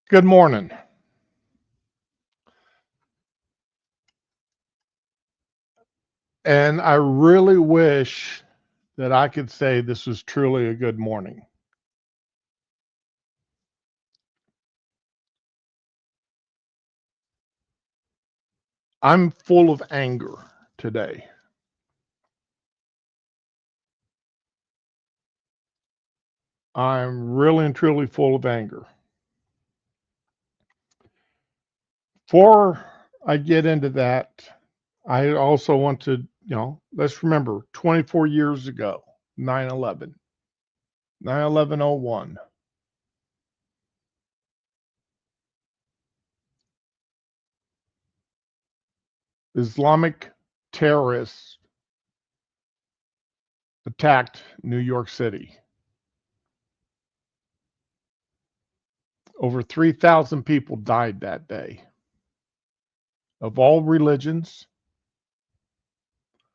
Good morning. And I really wish that I could say this was truly a good morning. I'm full of anger today. I'm really and truly full of anger. Before I get into that, I also want to, let's remember 24 years ago, 9/11, 9/11/01, Islamic terrorists attacked New York City. Over 3,000 people died that day of all religions,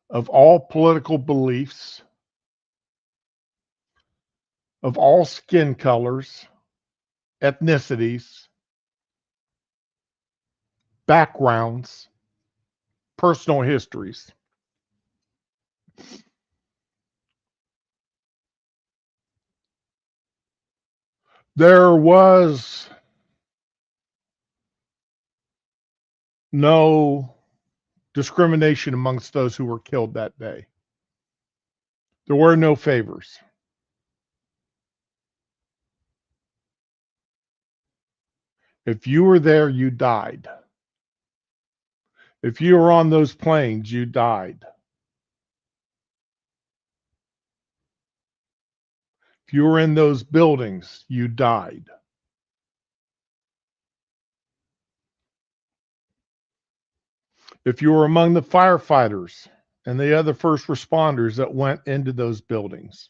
of all political beliefs, of all skin colors, ethnicities, backgrounds, personal histories. There was no discrimination amongst those who were killed that day. There were no favors. If you were there, you died. If you were on those planes, you died. If you were in those buildings, you died. If you were among the firefighters and the other first responders that went into those buildings,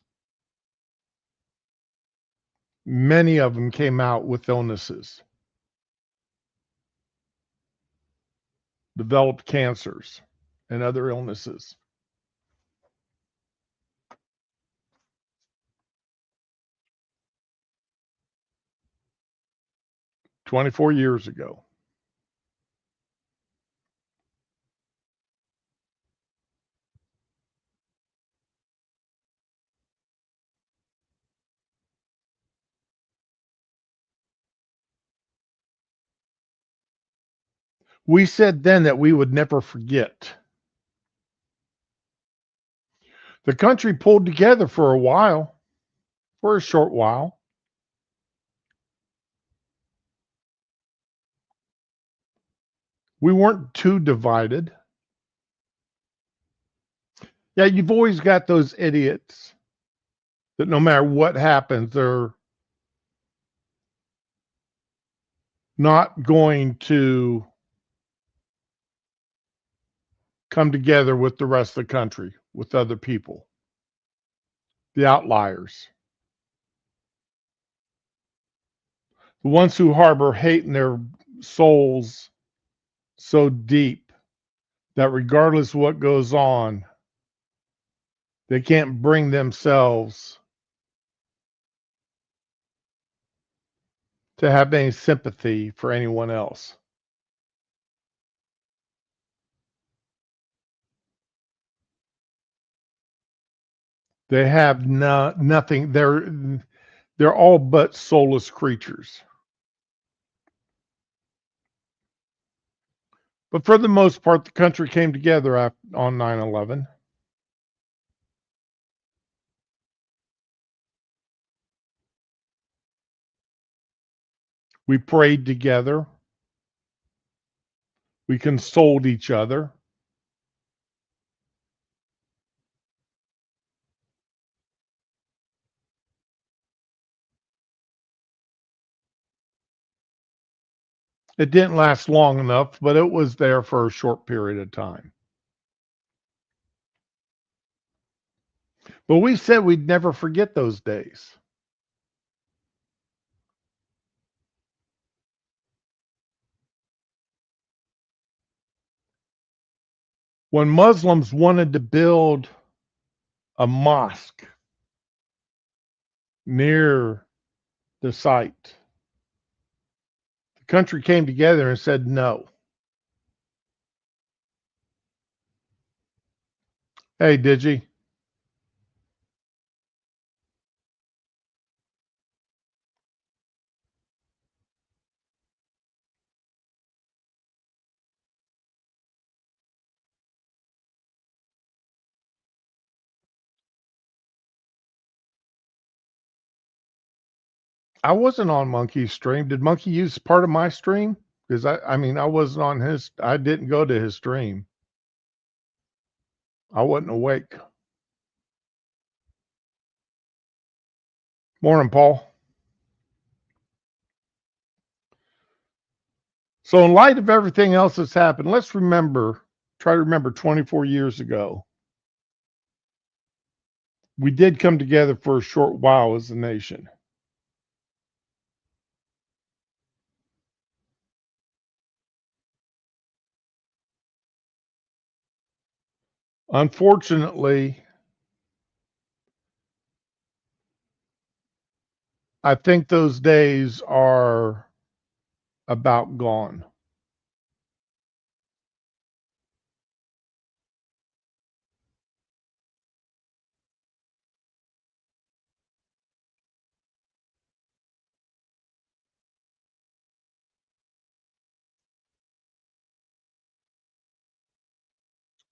many of them came out with illnesses, developed cancers and other illnesses. "24 years ago." We said then that we would never forget. The country pulled together for a while, for a short while. We weren't too divided. Yeah, you've always got those idiots that no matter what happens, they're not going to come together with the rest of the country, with other people, the outliers, the ones who harbor hate in their souls so deep that regardless of what goes on, they can't bring themselves to have any sympathy for anyone else. They have nothing. They're all but soulless creatures. But for the most part, the country came together on 9/11. We prayed together. We consoled each other. It didn't last long enough, but it was there for a short period of time. But we said we'd never forget those days. When Muslims wanted to build a mosque near the site, The country came together and said no. Hey, Digi. I wasn't on Monkey's stream. Did Monkey use part of my stream? Because I mean, I wasn't on his. I didn't go to his stream. I wasn't awake. Morning, Paul. So, in light of everything else that's happened, let's try to remember 24 years ago. We did come together for a short while as a nation. Unfortunately, I think those days are about gone.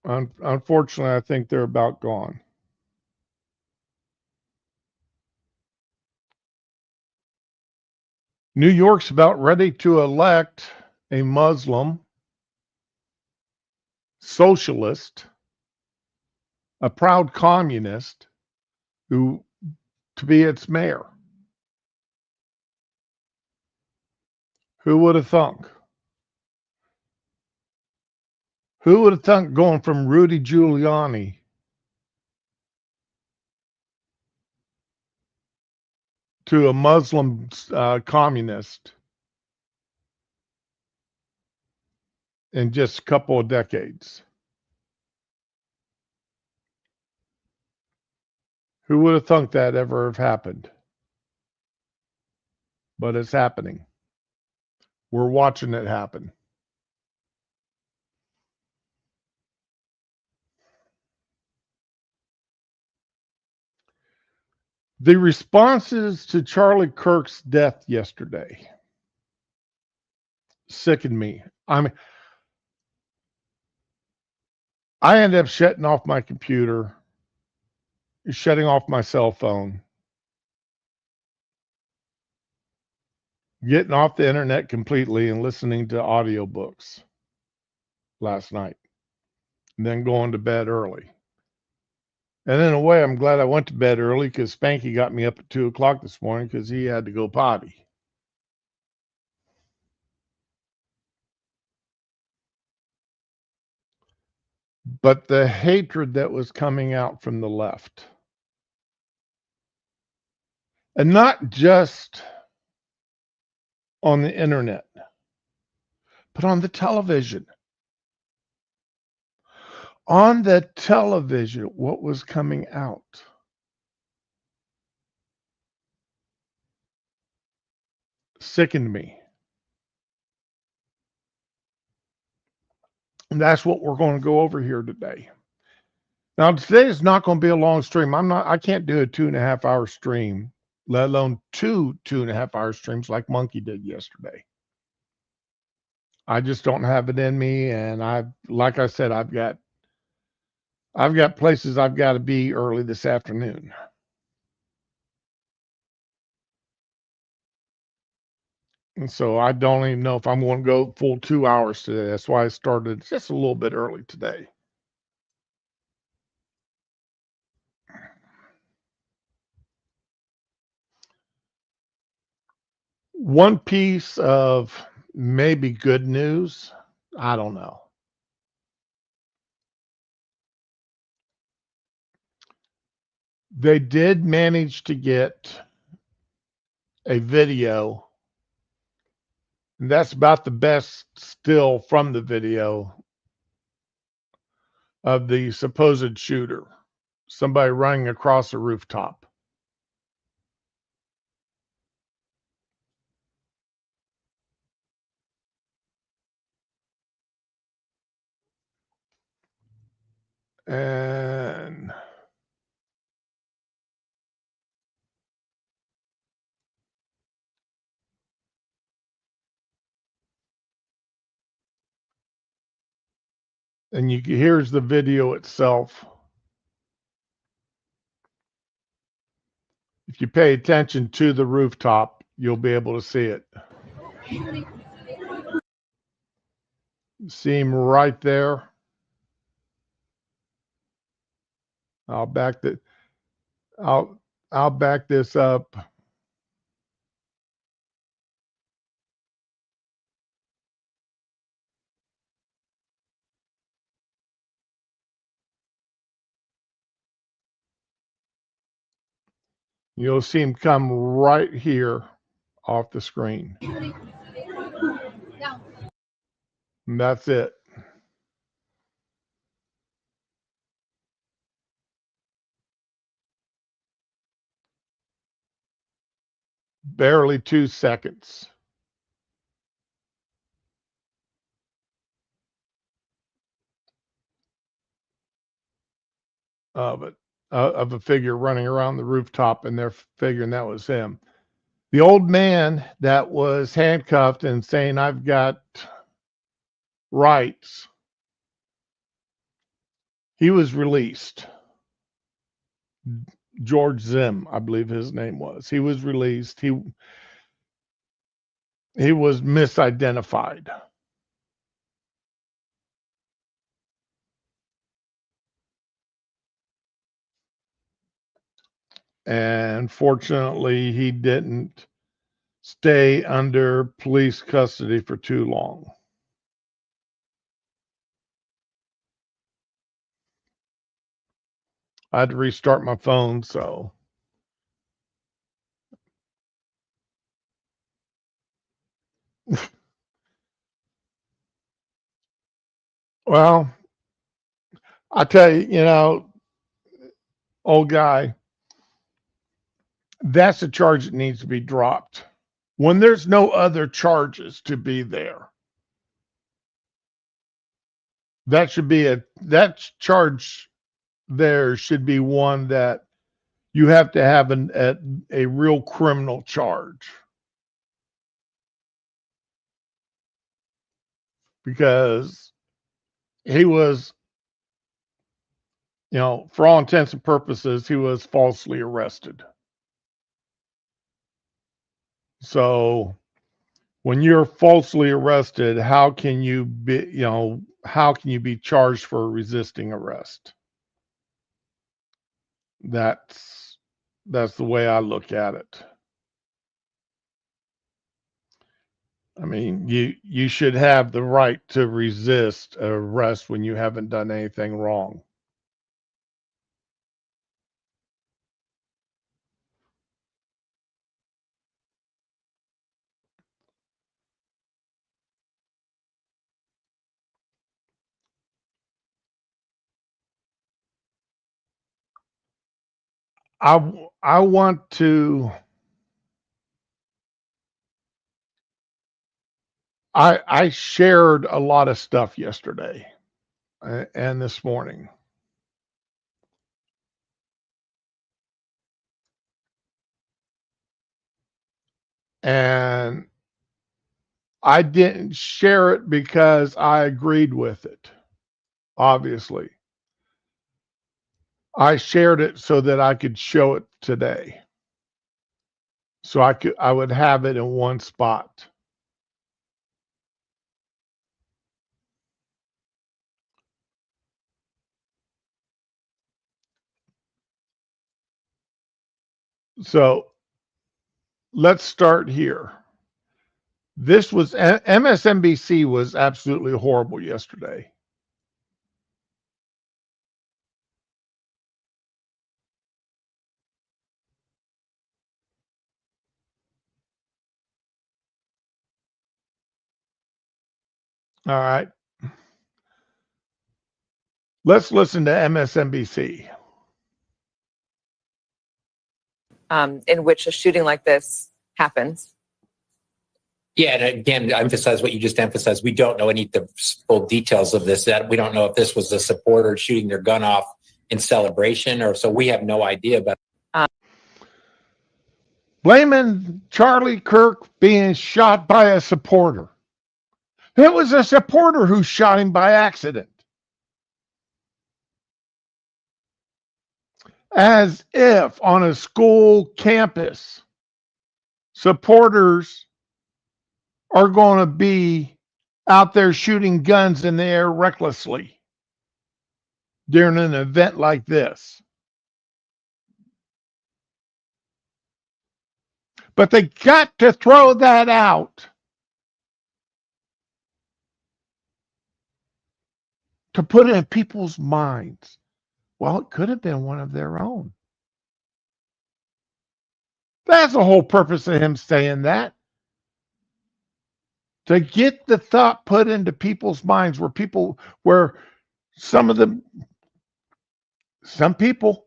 Unfortunately, I think they're about gone. New York's about ready to elect a Muslim socialist, a proud communist, who to be its mayor. Who would have thunk? Who would have thunk going from Rudy Giuliani to a Muslim communist in just a couple of decades? Who would have thunk that ever have happened? But it's happening. We're watching it happen. The responses to Charlie Kirk's death yesterday sickened me. I mean, I ended up shutting off my computer, shutting off my cell phone, getting off the internet completely and listening to audiobooks last night, and then going to bed early. And in a way, I'm glad I went to bed early because Spanky got me up at 2 o'clock this morning because he had to go potty. But the hatred that was coming out from the left, and not just on the internet, but on the television. On the television, what was coming out? Sickened me. And that's what we're going to go over here today. Now, today is not going to be a long stream. I can't do a 2.5 hour stream, let alone two 2.5 hour streams like Monkey did yesterday. I just don't have it in me. And like I said, I've got places I've got to be early this afternoon. And so I don't even know if I'm going to go full 2 hours today. That's why I started just a little bit early today. One piece of maybe good news, I don't know. They did manage to get a video, and that's about the best still from the video of the supposed shooter, somebody running across a rooftop. And here's the video itself. If you pay attention to the rooftop, you'll be able to see it. See him right there. I'll back this up. You'll see him come right here off the screen. And that's it. Barely 2 seconds. Of a figure running around the rooftop, and they're figuring that was him. The old man that was handcuffed and saying, "I've got rights," he was released. George Zim, I believe his name was. He was released. He was misidentified. And fortunately, he didn't stay under police custody for too long. I had to restart my phone, so. Well, I tell you, old guy, that's a charge that needs to be dropped. When there's no other charges to be there, that charge there should be one that you have to have a real criminal charge. Because he was, for all intents and purposes, he was falsely arrested. So when you're falsely arrested, how can you be charged for resisting arrest? That's the way I look at it. I mean, you should have the right to resist arrest when you haven't done anything wrong. I want to. I shared a lot of stuff yesterday and this morning. And I didn't share it because I agreed with it, obviously. I shared it so that I could show it today. So I would have it in one spot. So let's start here. This was MSNBC was absolutely horrible yesterday. All right. Let's listen to MSNBC. In which a shooting like this happens. Yeah, and again, to emphasize what you just emphasized, we don't know any of the full details of this. That we don't know if this was a supporter shooting their gun off in celebration, or so we have no idea. But blaming Charlie Kirk being shot by a supporter. It was a supporter who shot him by accident. As if on a school campus, supporters are going to be out there shooting guns in the air recklessly during an event like this. But they got to throw that out to put it in people's minds. Well, it could have been one of their own. That's the whole purpose of him saying that. To get the thought put into people's minds where some people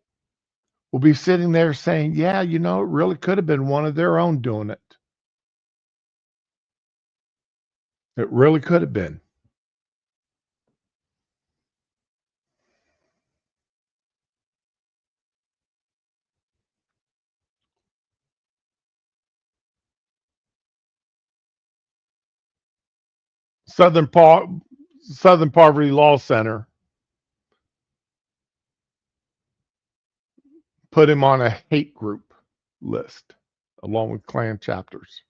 will be sitting there saying, yeah, it really could have been one of their own doing it. It really could have been. Southern Poverty Law Center put him on a hate group list along with Klan chapters.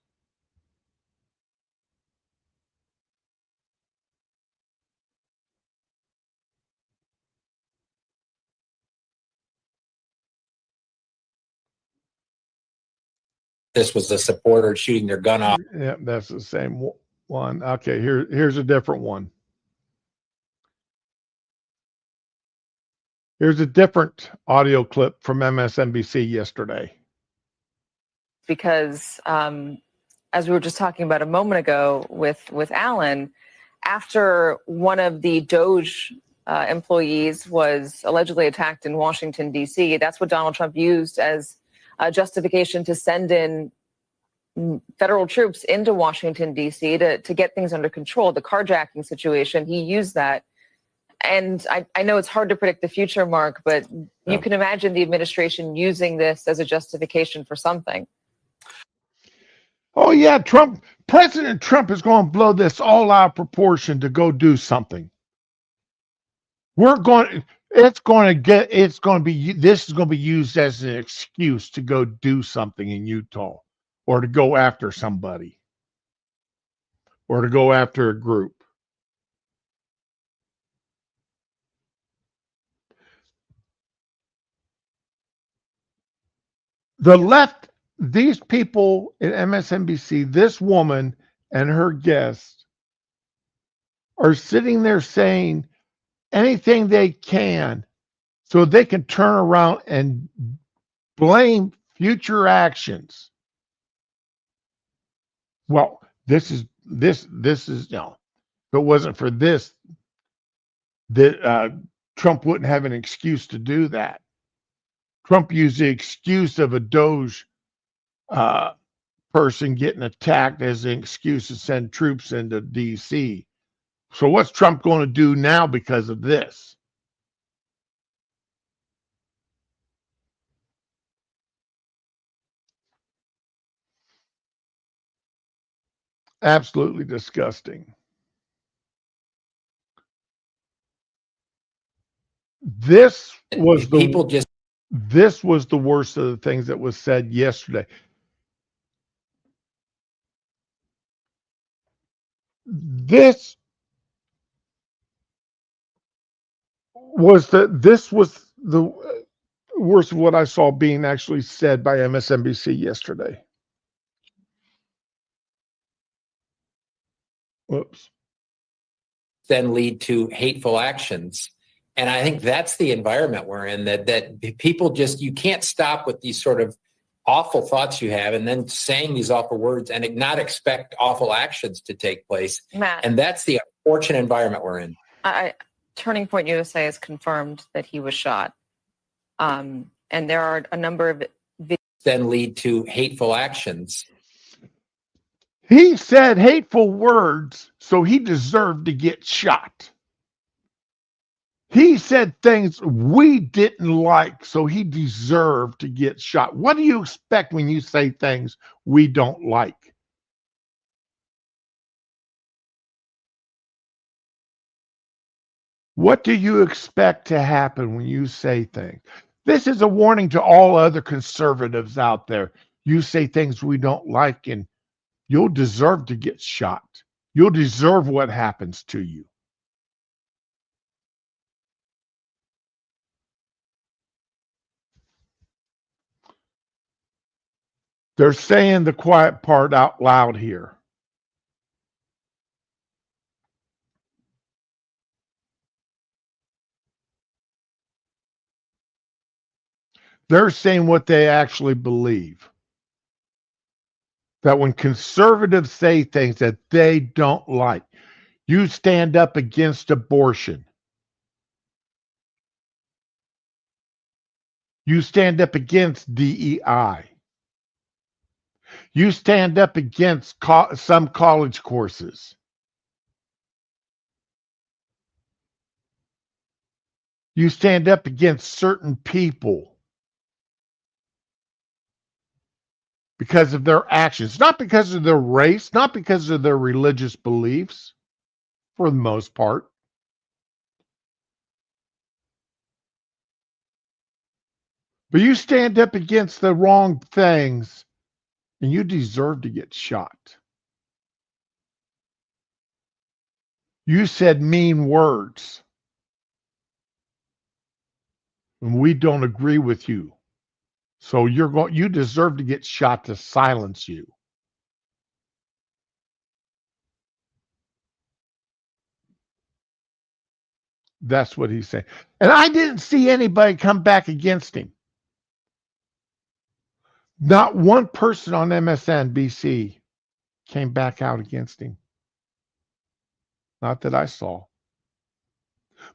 this was a supporter shooting their gun off. Yeah, that's the same one. Okay, here's a different one. Here's a different audio clip from MSNBC yesterday. Because as we were just talking about a moment ago with Alan, after one of the DOJ employees was allegedly attacked in Washington, D.C., that's what Donald Trump used as a justification to send in federal troops into Washington, D.C. to get things under control. The carjacking situation, he used that. And I know it's hard to predict the future, Mark, but you can imagine the administration using this as a justification for something. Oh, yeah, President Trump is going to blow this all out of proportion to go do something. This is going to be used as an excuse to go do something in Utah or to go after somebody or to go after a group. The left, these people at MSNBC, this woman and her guests are sitting there saying anything they can so they can turn around and blame future actions. Well, this is if it wasn't for this, that Trump wouldn't have an excuse to do that. Trump used the excuse of a DOJ person getting attacked as an excuse to send troops into D.C. So what's Trump going to do now because of this? Absolutely disgusting. This was the worst of the things that was said yesterday. This was the worst of what I saw being actually said by MSNBC yesterday. Whoops. Then lead to hateful actions. And I think that's the environment we're in, that people just, you can't stop with these sort of awful thoughts you have and then saying these awful words and not expect awful actions to take place. Matt, and that's the unfortunate environment we're in. Turning Point USA has confirmed that he was shot. And there are a number of then lead to hateful actions. He said hateful words, so he deserved to get shot. He said things we didn't like, so he deserved to get shot. What do you expect when you say things we don't like? What do you expect to happen when you say things? This is a warning to all other conservatives out there. You say things we don't like, and you'll deserve to get shot. You'll deserve what happens to you. They're saying the quiet part out loud here. They're saying what they actually believe. That when conservatives say things that they don't like, you stand up against abortion. You stand up against DEI. You stand up against some college courses. You stand up against certain people because of their actions, not because of their race, not because of their religious beliefs, for the most part. But you stand up against the wrong things and you deserve to get shot. You said mean words. And we don't agree with you. So you deserve to get shot to silence you. That's what he's saying. And I didn't see anybody come back against him. Not one person on MSNBC came back out against him. Not that I saw.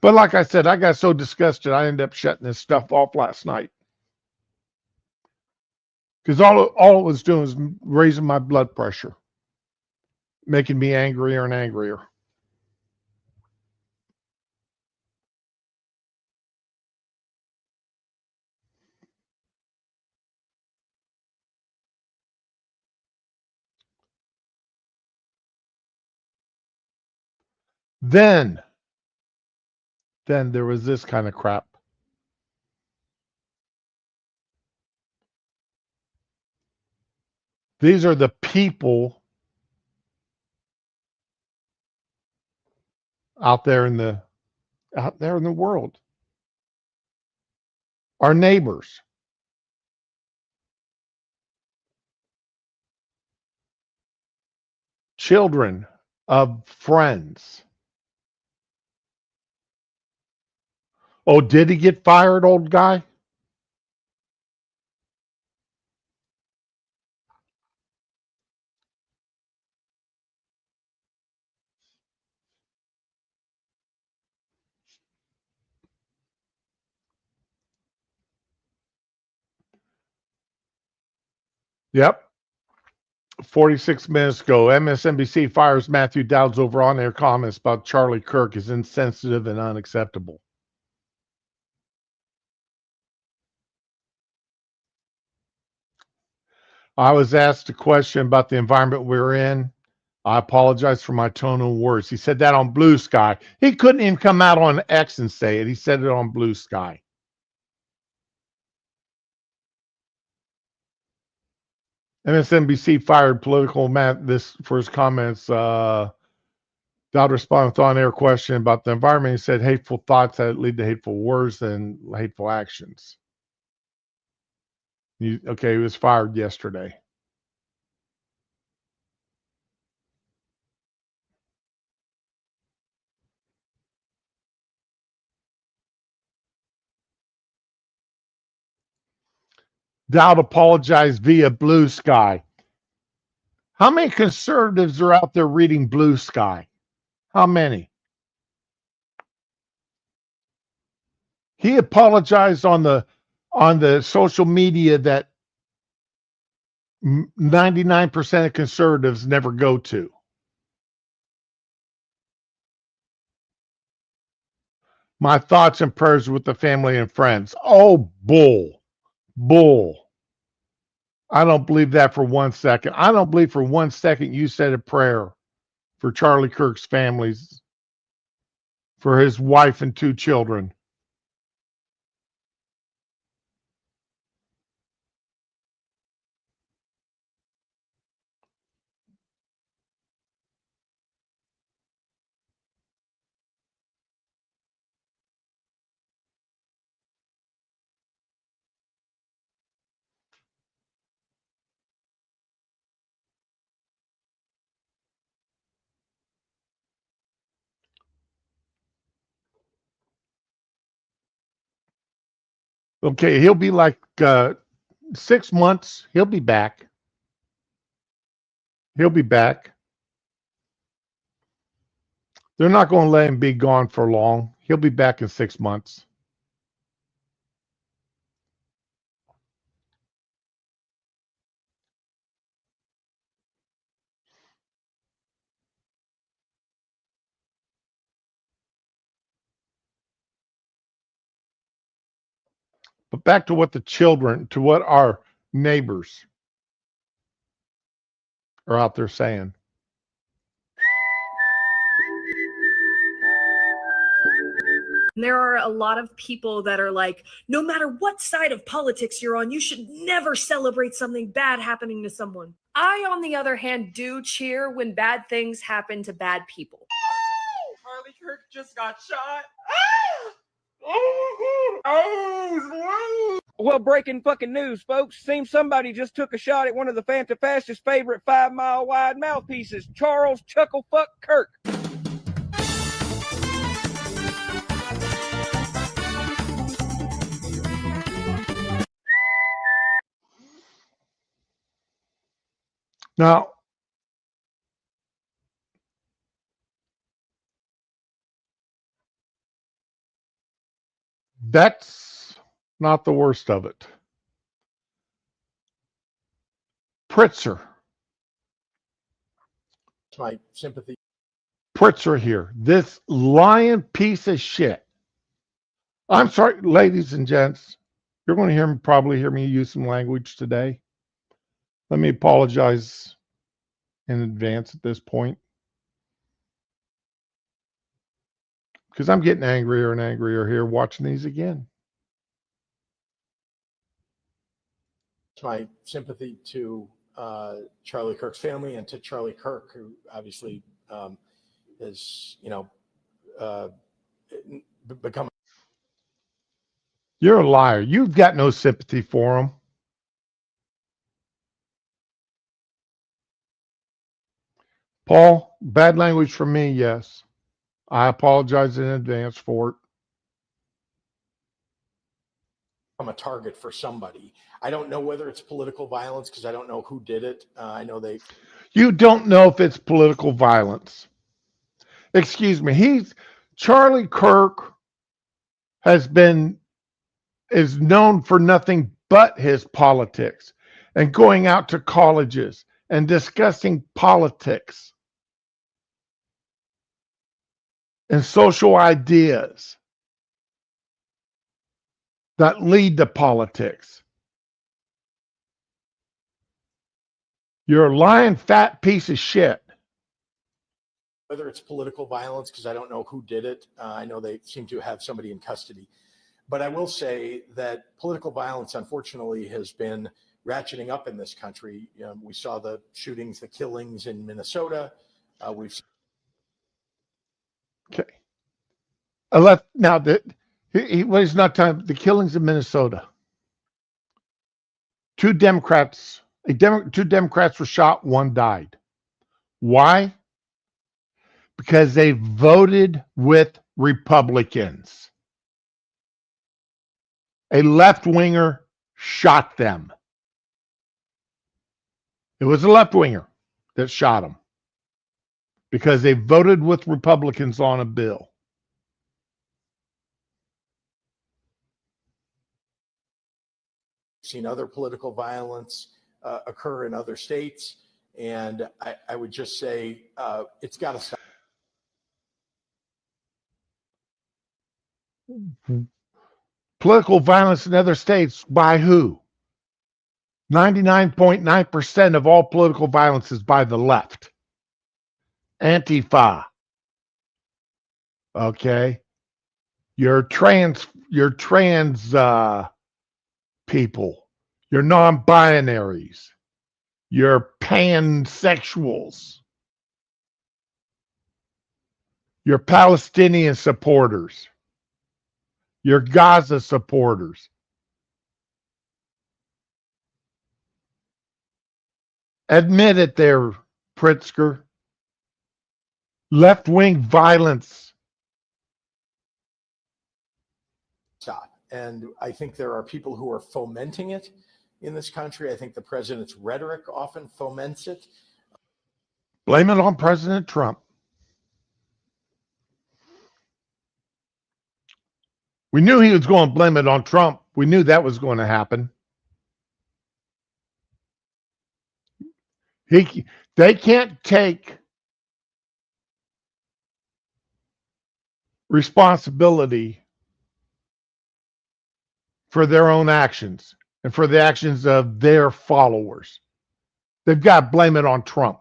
But like I said, I got so disgusted, I ended up shutting this stuff off last night. Because all it was doing was raising my blood pressure, making me angrier and angrier. Then there was this kind of crap. These are the people out there in the world. Our neighbors. Children of friends. Oh, did he get fired, old guy? Yep. 46 minutes ago, MSNBC fires Matthew Dowd's over on-air comments about Charlie Kirk is insensitive and unacceptable. I was asked a question about the environment we're in. I apologize for my tone of words. He said that on Blue Sky. He couldn't even come out on X and say it. He said it on Blue Sky. MSNBC fired political man this for his comments. Dowd responded with on-air question about the environment. He said hateful thoughts that lead to hateful words and hateful actions. Okay, he was fired yesterday. Dowd apologized via Blue Sky. How many conservatives are out there reading Blue Sky? How many? He apologized on the social media that 99% of conservatives never go to. My thoughts and prayers with the family and friends. Oh, bull. I don't believe that for 1 second. I don't believe for 1 second you said a prayer for Charlie Kirk's families, for his wife and 2 children. Okay, he'll be like 6 months. He'll be back. He'll be back. They're not going to let him be gone for long. He'll be back in 6 months. But back to what what our neighbors are out there saying. There are a lot of people that are like, no matter what side of politics you're on, you should never celebrate something bad happening to someone. I, on the other hand, do cheer when bad things happen to bad people. Charlie Kirk just got shot. Well, breaking fucking news, folks. Seems somebody just took a shot at one of the Fantafast's favorite 5 mile wide mouthpieces, Charles Chucklefuck Kirk. Now, that's not the worst of it. Pritzker. My sympathy. Pritzker here. This lying piece of shit. I'm sorry, ladies and gents. You're going to probably hear me use some language today. Let me apologize in advance at this point. Because I'm getting angrier and angrier here watching these again. My sympathy to Charlie Kirk's family and to Charlie Kirk, who obviously is, become. You're a liar. You've got no sympathy for him. Paul, bad language from me, yes. I apologize in advance for it. I'm a target for somebody. I don't know whether it's political violence because I don't know who did it. I know they. You don't know if it's political violence. Excuse me. Charlie Kirk is known for nothing but his politics and going out to colleges and discussing politics and social ideas that lead to politics. You're a lying fat piece of shit. Whether it's political violence because I don't know who did it. I know they seem to have somebody in custody. But I will say that political violence, unfortunately, has been ratcheting up in this country. We saw the shootings, the killings in Minnesota. We've seen. Okay. I left now that what he's not talking the killings in Minnesota. Two Democrats were shot, one died. Why? Because they voted with Republicans. A left-winger shot them. It was a left-winger that shot them because they voted with Republicans on a bill. Seen other political violence. occur in other states. And I would just say it's got to stop. Political violence in other states by who? 99.9% of all political violence is by the left. Antifa. Okay. Your trans people, your non-binaries, your pansexuals, your Palestinian supporters, your Gaza supporters. Admit it there, Pritzker. Left-wing violence. Stop. And I think there are people who are fomenting it in this country. I think the president's rhetoric often foments it. Blame it on President Trump. We knew he was going to blame it on Trump. We knew that was going to happen. They can't take responsibility for their own actions and for the actions of their followers. They've got to blame it on Trump.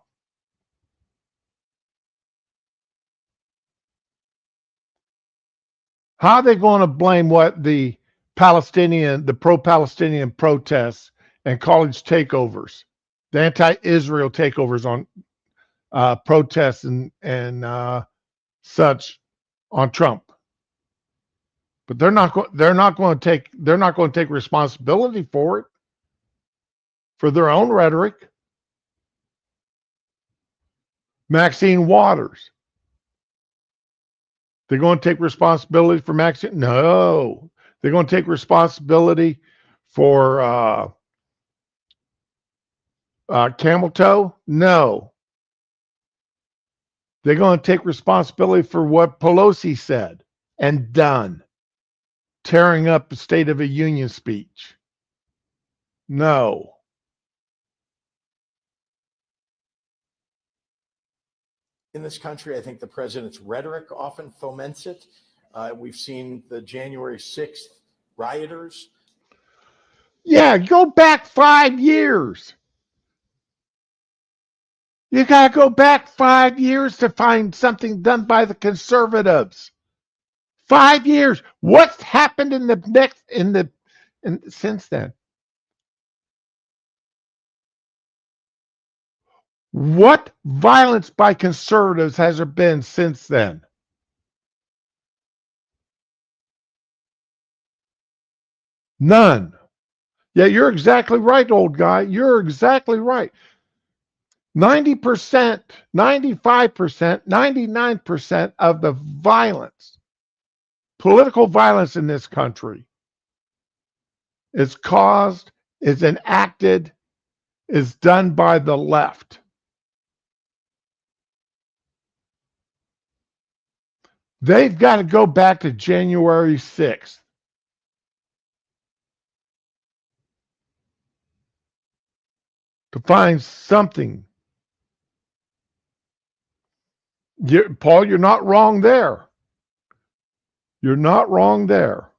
How are they going to blame what the pro-Palestinian protests and college takeovers, the anti-Israel takeovers on protests and such on Trump? But they're not going to take responsibility for it, for their own rhetoric. Maxine Waters. They're going to take responsibility for Maxine? No. They're going to take responsibility for Camel Toe? No. They're going to take responsibility for what Pelosi said and done, tearing up the State of the Union speech. No. In this country, I think the president's rhetoric often foments it. We've seen the January 6th rioters. Yeah, go back 5 years. You got to go back 5 years to find something done by the conservatives. 5 years. What's happened since then? What violence by conservatives has there been since then? None. Yeah, you're exactly right, old guy. You're exactly right. 90%, 95%, 99% of the violence, political violence in this country is caused, is enacted, is done by the left. They've got to go back to January 6th. To find something. Paul, you're not wrong there. You're not wrong there.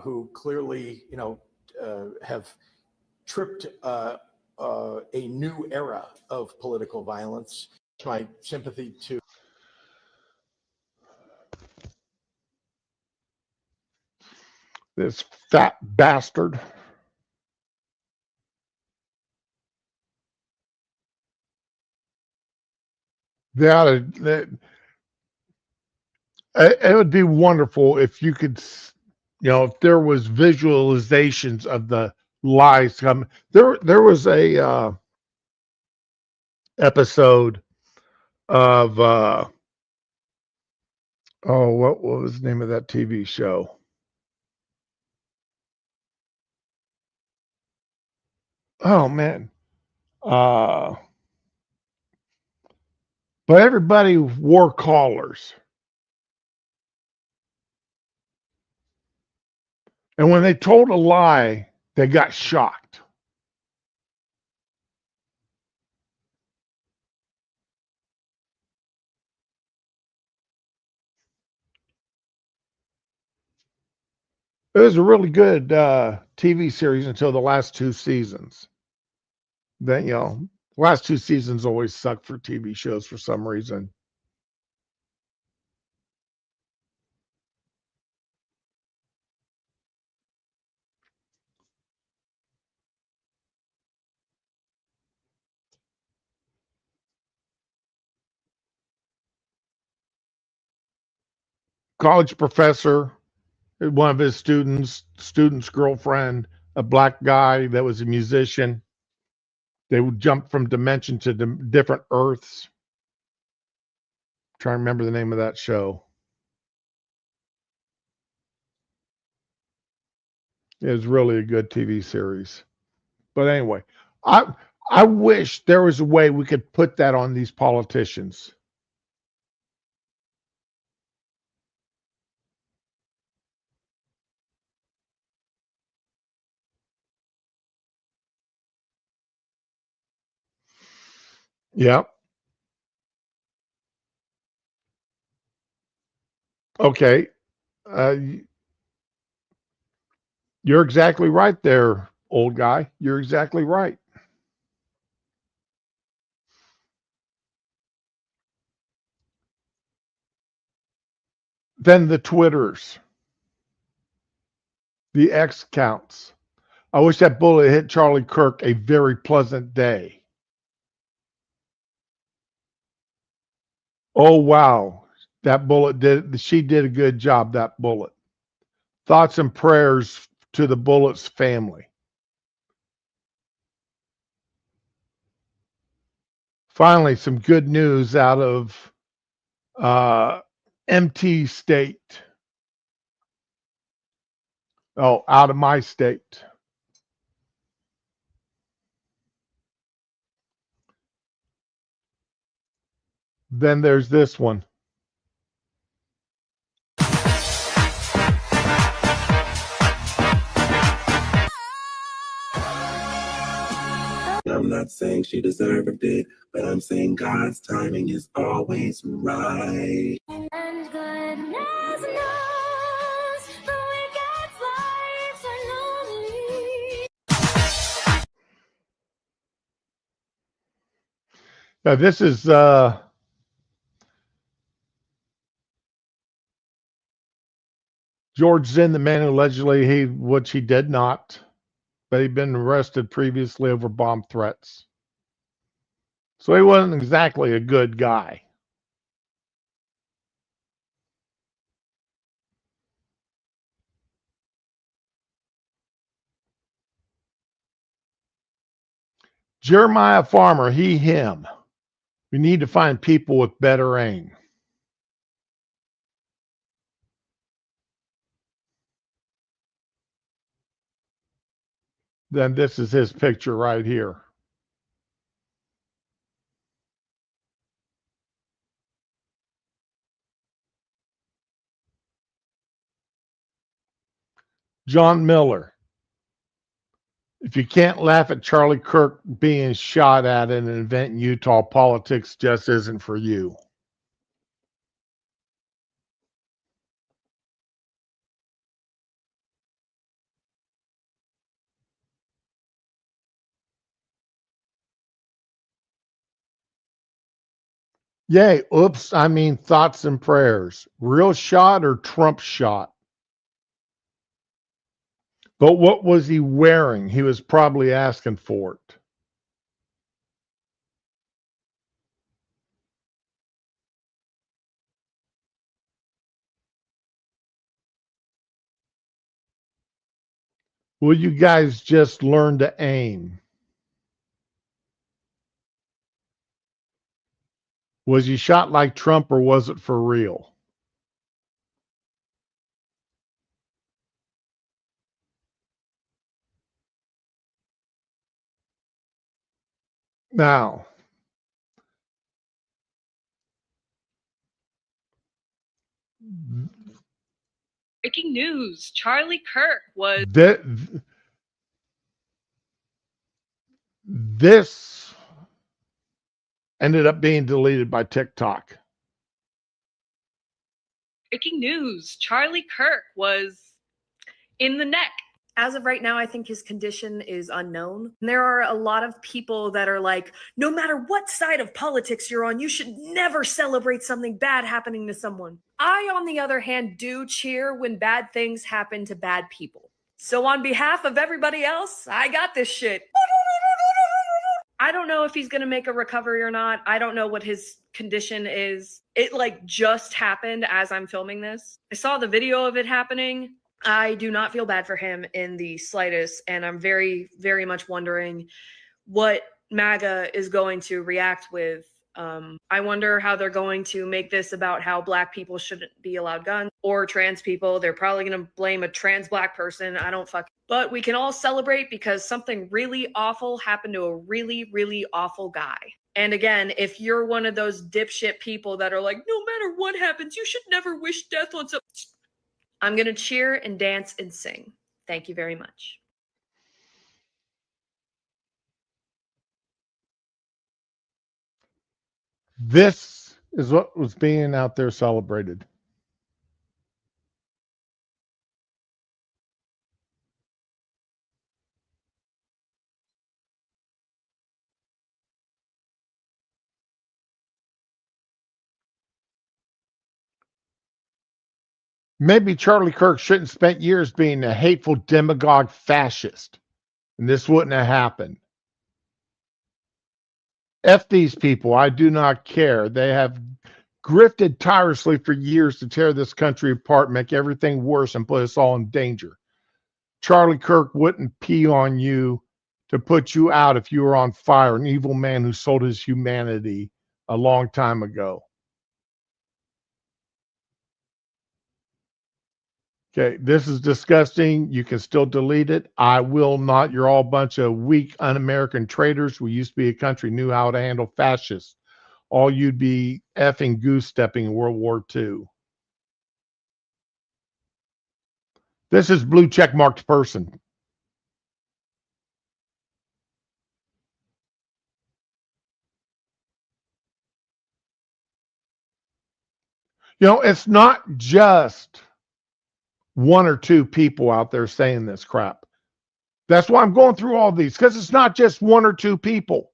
Who clearly, have tripped a new era of political violence. My sympathy to this fat bastard. It would be wonderful if you could, if there was visualizations of the lies coming. There was a episode of what was the name of that TV show? Oh man. But everybody wore collars. And when they told a lie, they got shocked. It was a really good TV series until the last two seasons. Then, last two seasons always suck for TV shows for some reason. College professor, one of his student's girlfriend, a black guy that was a musician. They would jump from dimension to different Earths. Trying to remember the name of that show. It was really a good TV series. But anyway, I wish there was a way we could put that on these politicians. Yep. Okay. You're exactly right there, old guy. You're exactly right. Then the Twitters, the X counts. I wish that bullet hit Charlie Kirk a very pleasant day. Oh, wow. That bullet she did a good job, that bullet. Thoughts and prayers to the bullet's family. Finally, some good news out of MT state. Oh, out of my state. Then there's this one. I'm not saying she deserved it, but I'm saying God's timing is always right. And goodness knows the wicked's lives are lonely. Now, this is George Zinn, the man who allegedly which he did not, but he'd been arrested previously over bomb threats. So he wasn't exactly a good guy. Jeremiah Farmer, he, him. We need to find people with better aim. Then this is his picture right here. John Miller. If you can't laugh at Charlie Kirk being shot at in an event in Utah, politics just isn't for you. Yay, oops, I mean thoughts and prayers. Real shot or Trump shot? But what was he wearing? He was probably asking for it. Will you guys just learn to aim? Was he shot like Trump or was it for real? Now, Breaking news: Charlie Kirk was. This ended up being deleted by TikTok. Breaking news: Charlie Kirk was in the neck. As of right now, I think his condition is unknown. And there are a lot of people that are like, no matter what side of politics you're on, you should never celebrate something bad happening to someone. I, on the other hand, do cheer when bad things happen to bad people. So on behalf of everybody else, I got this shit. I don't know if he's going to make a recovery or not. I don't know what his condition is. It like just happened as I'm filming this. I saw the video of it happening. I do not feel bad for him in the slightest. And I'm very, very much wondering what MAGA is going to react with. I wonder how they're going to make this about how Black people shouldn't be allowed guns or trans people. They're probably going to blame a trans Black person. I don't fuck. But we can all celebrate because something really awful happened to a really, really awful guy. And again, if you're one of those dipshit people that are like, no matter what happens, you should never wish death on someone. I'm going to cheer and dance and sing. Thank you very much. This is what was being out there celebrated. Maybe Charlie Kirk shouldn't have spent years being a hateful demagogue fascist, and this wouldn't have happened. F these people. I do not care. They have grifted tirelessly for years to tear this country apart, make everything worse, and put us all in danger. Charlie Kirk wouldn't pee on you to put you out if you were on fire, an evil man who sold his humanity a long time ago. Okay, this is disgusting. You can still delete it. I will not. You're all a bunch of weak, un-American traitors. We used to be a country knew how to handle fascists. All you'd be effing goose-stepping in World War II. This is blue check-marked person. You know, it's not just one or two people out there saying this crap. That's why I'm going through all these, because it's not just one or two people.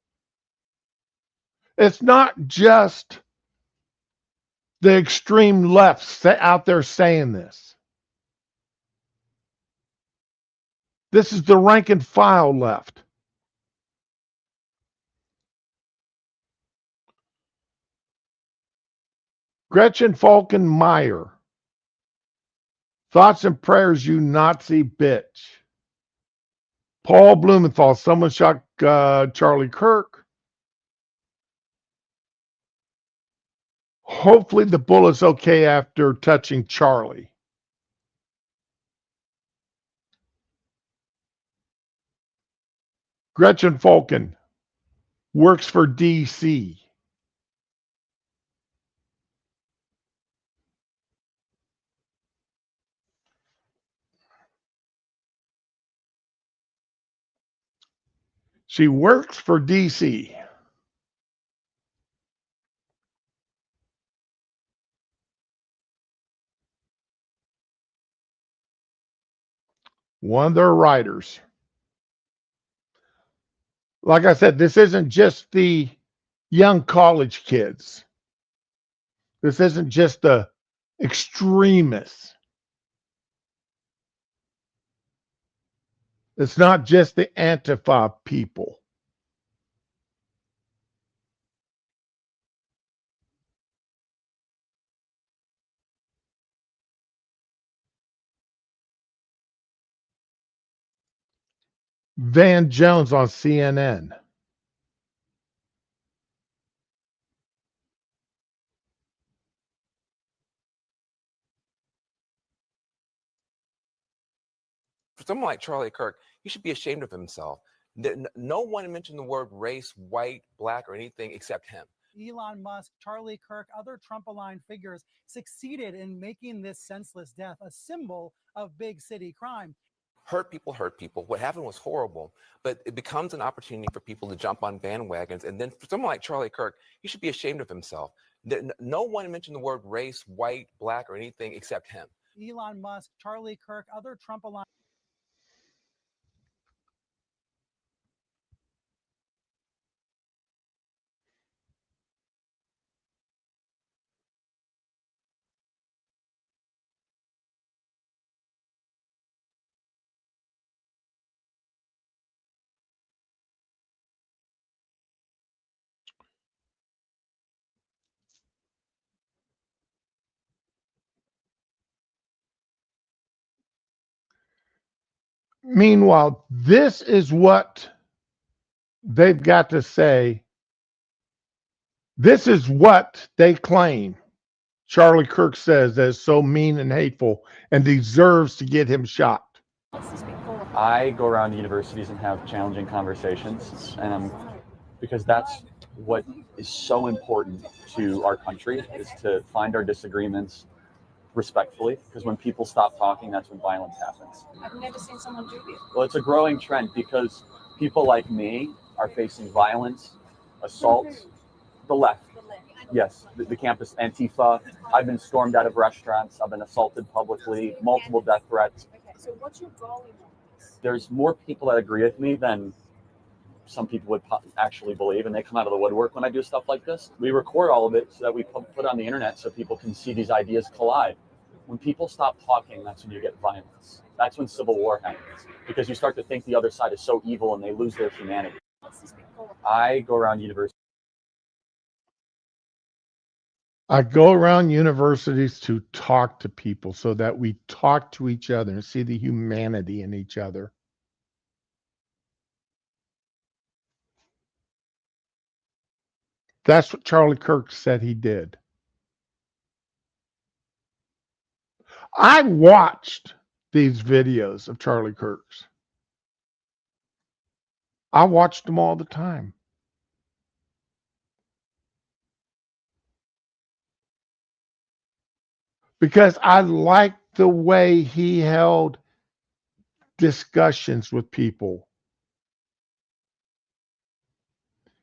It's not just the extreme left out there saying this. This is the rank and file left. Gretchen Falken Meyer. Thoughts and prayers, you Nazi bitch. Paul Blumenthal. Someone shot Charlie Kirk. Hopefully the bullet's okay after touching Charlie. Gretchen Falken works for DC. She works for DC. One of their writers. Like I said, this isn't just the young college kids. This isn't just the extremists. It's not just the Antifa people. Van Jones on CNN. For someone like Charlie Kirk, he should be ashamed of himself. No one mentioned the word race, white, black, or anything except him. Elon Musk, Charlie Kirk, other Trump-aligned figures succeeded in making this senseless death a symbol of big city crime. Hurt people hurt people. What happened was horrible, but it becomes an opportunity for people to jump on bandwagons. And then for someone like Charlie Kirk, he should be ashamed of himself. No one mentioned the word race, white, black, or anything except him. Elon Musk, Charlie Kirk, other Trump aligned. Meanwhile, this is what they've got to say. This is what they claim Charlie Kirk says that is so mean and hateful and deserves to get him shot. I go around universities and have challenging conversations, and because that's what is so important to our country, is to find our disagreements respectfully, because when people stop talking, that's when violence happens. I've never seen someone do this. Well, it's a growing trend because people like me are facing violence, assaults, the left. Yes, the campus Antifa. I've been stormed out of restaurants. I've been assaulted publicly, multiple death threats. Okay, so what's your goal in all this? There's more people that agree with me than some people would actually believe, and they come out of the woodwork when I do stuff like this. We record all of it so that we put it on the internet so people can see these ideas collide. When people stop talking, that's when you get violence. That's when civil war happens, because you start to think the other side is so evil and they lose their humanity. I go around universities. I go around universities to talk to people so that we talk to each other and see the humanity in each other. That's what Charlie Kirk said he did. I watched these videos of Charlie Kirk's. I watched them all the time. Because I liked the way he held discussions with people.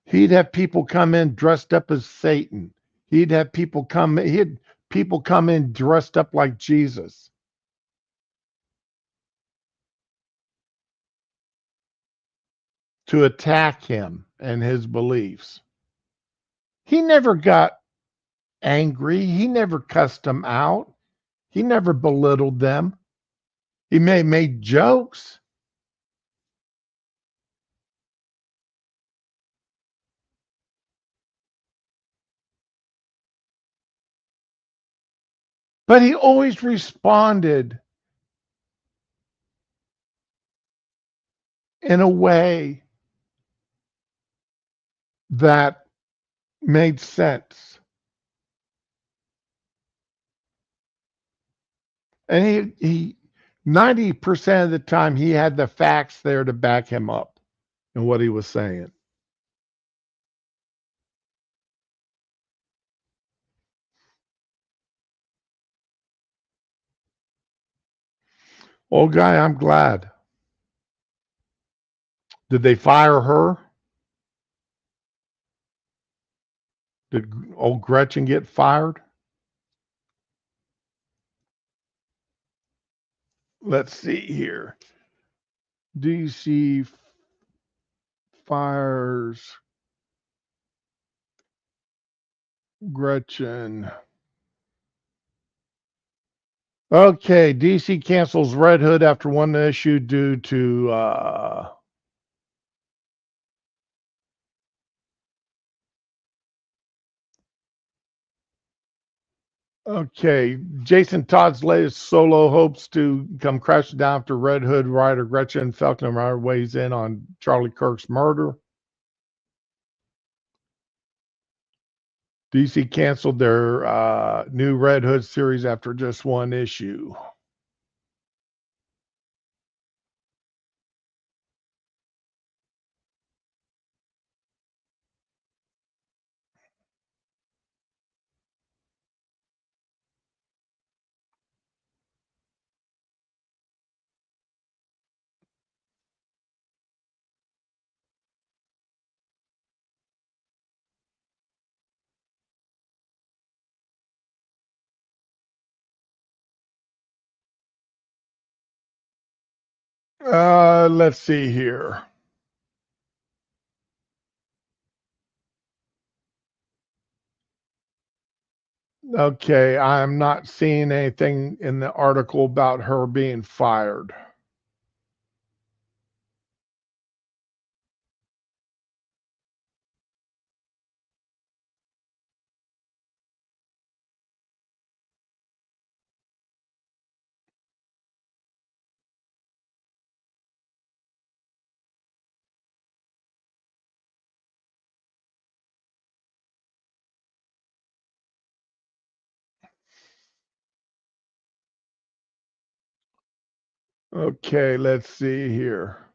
He'd have people come in dressed up as Satan. He had people come in dressed up like Jesus. To attack him and his beliefs. He never got angry. He never cussed them out. He never belittled them. He may have made jokes. But he always responded in a way that made sense. And he 90% of the time he had the facts there to back him up in what he was saying. Old guy, I'm glad. Did they fire her? Did old Gretchen get fired? Let's see here. DC fires Gretchen. Okay, DC cancels Red Hood after one issue due to okay, Jason Todd's latest solo hopes to come crashing down after Red Hood writer Gretchen Felkner weighs in on Charlie Kirk's murder. DC canceled their new Red Hood series after just one issue. Let's see here. Okay, I'm not seeing anything in the article about her being fired. Okay, let's see here.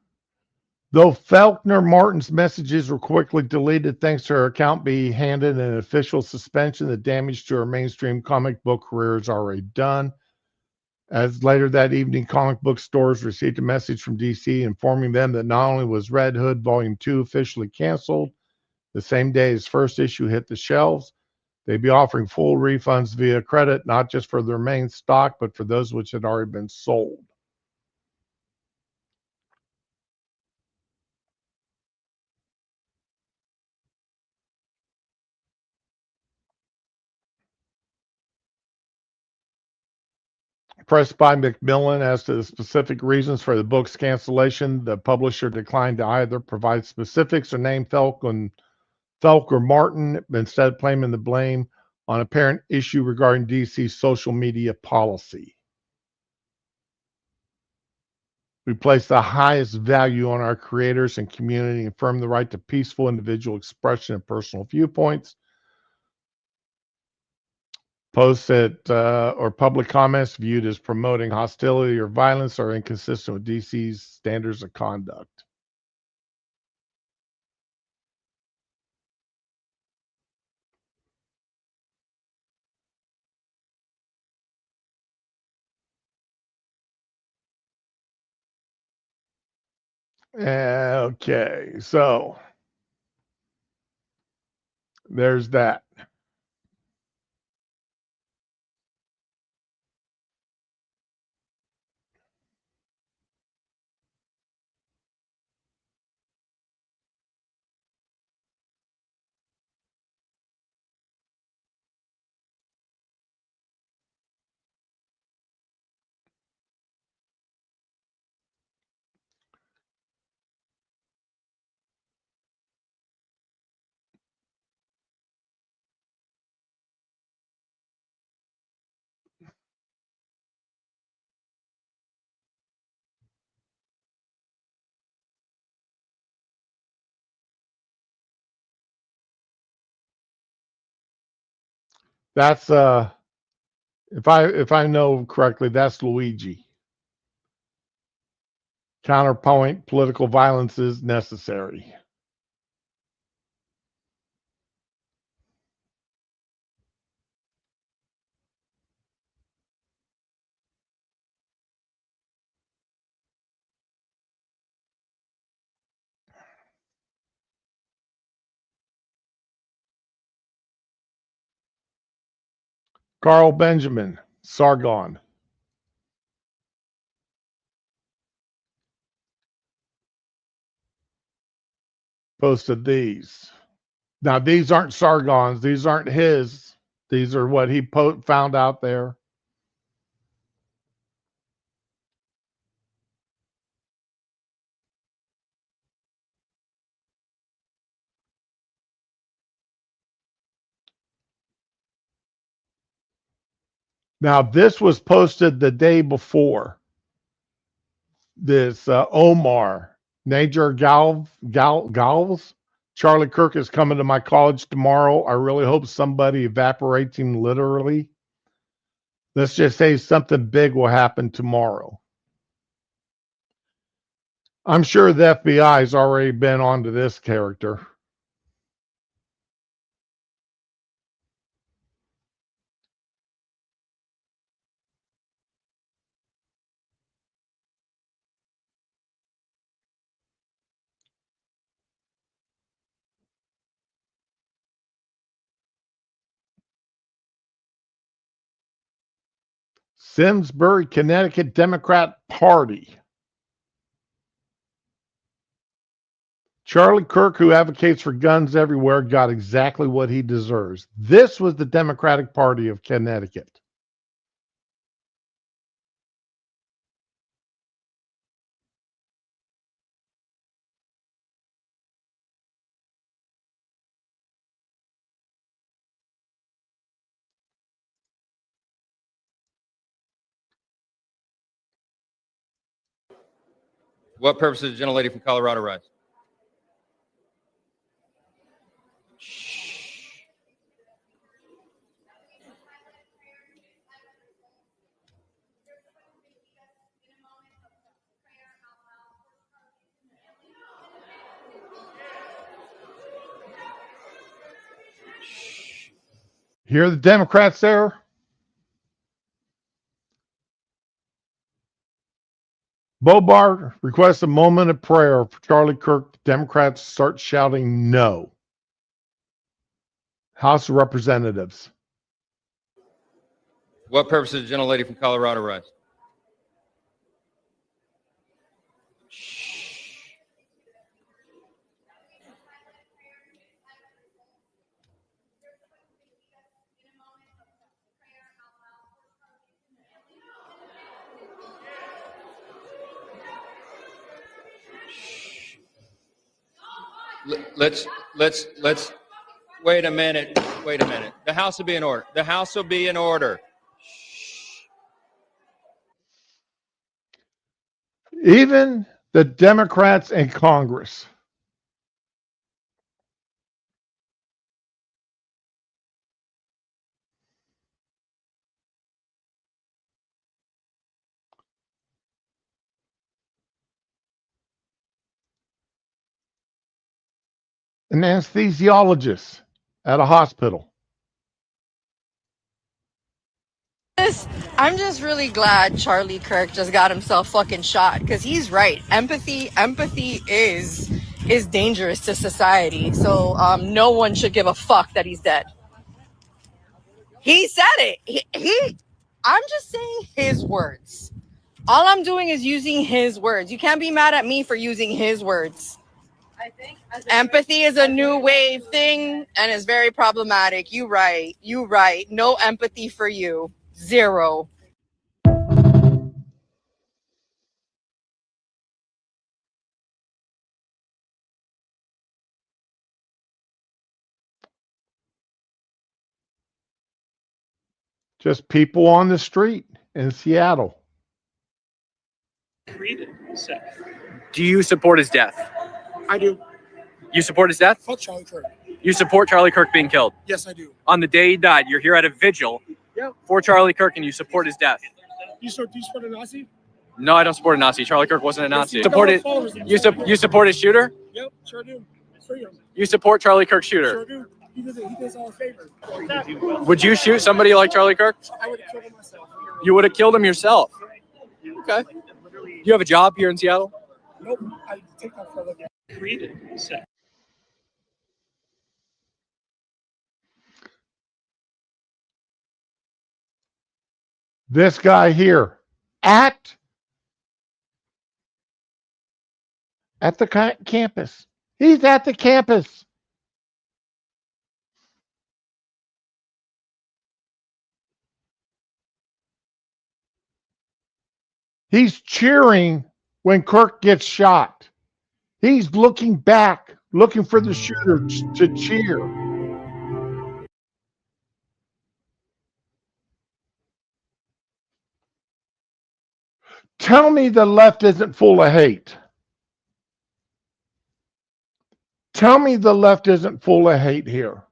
Though Faulkner Martin's messages were quickly deleted thanks to her account being handed an official suspension, the damage to her mainstream comic book career is already done. As later that evening, comic book stores received a message from DC informing them that not only was Red Hood Volume 2 officially canceled, the same day as first issue hit the shelves, they'd be offering full refunds via credit, not just for their main stock, but for those which had already been sold. Pressed by Macmillan as to the specific reasons for the book's cancellation, the publisher declined to either provide specifics or name Felk or Martin, instead blaming the blame on apparent issue regarding DC's social media policy. We place the highest value on our creators and community and affirm the right to peaceful individual expression of personal viewpoints. Posts that or public comments viewed as promoting hostility or violence are inconsistent with DC's standards of conduct. Okay, so there's that. That's if I know correctly, that's Luigi. Counterpoint: political violence is necessary. Carl Benjamin, Sargon, posted these. Now, these aren't Sargon's. These aren't his. These are what he found out there. Now, this was posted the day before. This Omar, Najer Galves, Charlie Kirk is coming to my college tomorrow. I really hope somebody evaporates him literally. Let's just say something big will happen tomorrow. I'm sure the FBI has already been onto this character. Simsbury, Connecticut Democrat Party. Charlie Kirk, who advocates for guns everywhere, got exactly what he deserves. This was the Democratic Party of Connecticut. What purpose does the gentlelady from Colorado rise? Hear the Democrats there? Bobart requests a moment of prayer for Charlie Kirk. The Democrats start shouting no. House of Representatives. What purpose does the gentlelady from Colorado rise? Let's wait a minute. Wait a minute. The House will be in order. The House will be in order. Even the Democrats in Congress. An anesthesiologist at a hospital. I'm just really glad Charlie Kirk just got himself fucking shot, because he's right. Empathy is dangerous to society. So no one should give a fuck that he's dead. He said it. I'm just saying his words. All I'm doing is using his words. You can't be mad at me for using his words. I think Empathy is a new wave thing and is very problematic. You right. No empathy for you. Zero. Just people on the street in Seattle. Do you support his death? I do. You support his death? Fuck Charlie Kirk. You support Charlie Kirk being killed? Yes, I do. On the day he died, you're here at a vigil for Charlie Kirk and you support his death. Do you support a Nazi? No, I don't support a Nazi. Charlie Kirk wasn't a Nazi. Yes, You support his shooter? Yep, sure do. Freedom. You support Charlie Kirk's Sure shooter? do. He does all a favor. Would you shoot somebody like Charlie Kirk? I would have killed him myself. You would have killed him yourself. Okay. You have a job here in Seattle? Nope. I take that for a living. This guy here at the campus. He's at the campus. He's cheering when Kirk gets shot. He's looking back, looking for the shooter to cheer. Tell me the left isn't full of hate. Tell me the left isn't full of hate here.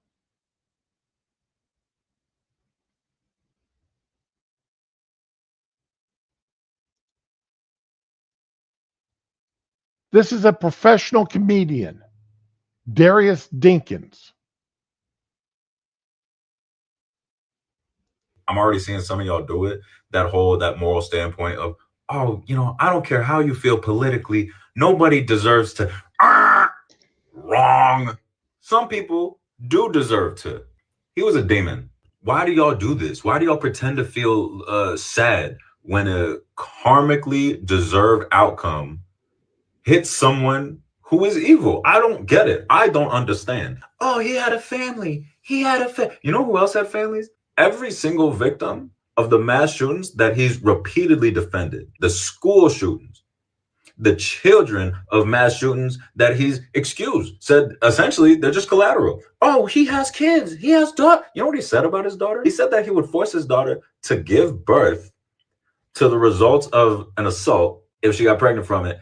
This is a professional comedian, Darius Dinkins. I'm already seeing some of y'all do it. That moral standpoint of, oh, I don't care how you feel politically. Nobody deserves to. Wrong. Some people do deserve to. He was a demon. Why do y'all do this? Why do y'all pretend to feel sad when a karmically deserved outcome hits someone who is evil. I don't get it. I don't understand. Oh, he had a family. He had a You know who else had families? Every single victim of the mass shootings that he's repeatedly defended, the school shootings, the children of mass shootings that he's excused, said essentially they're just collateral. Oh, he has kids. He has daughter. You know what he said about his daughter? He said that he would force his daughter to give birth to the results of an assault if she got pregnant from it,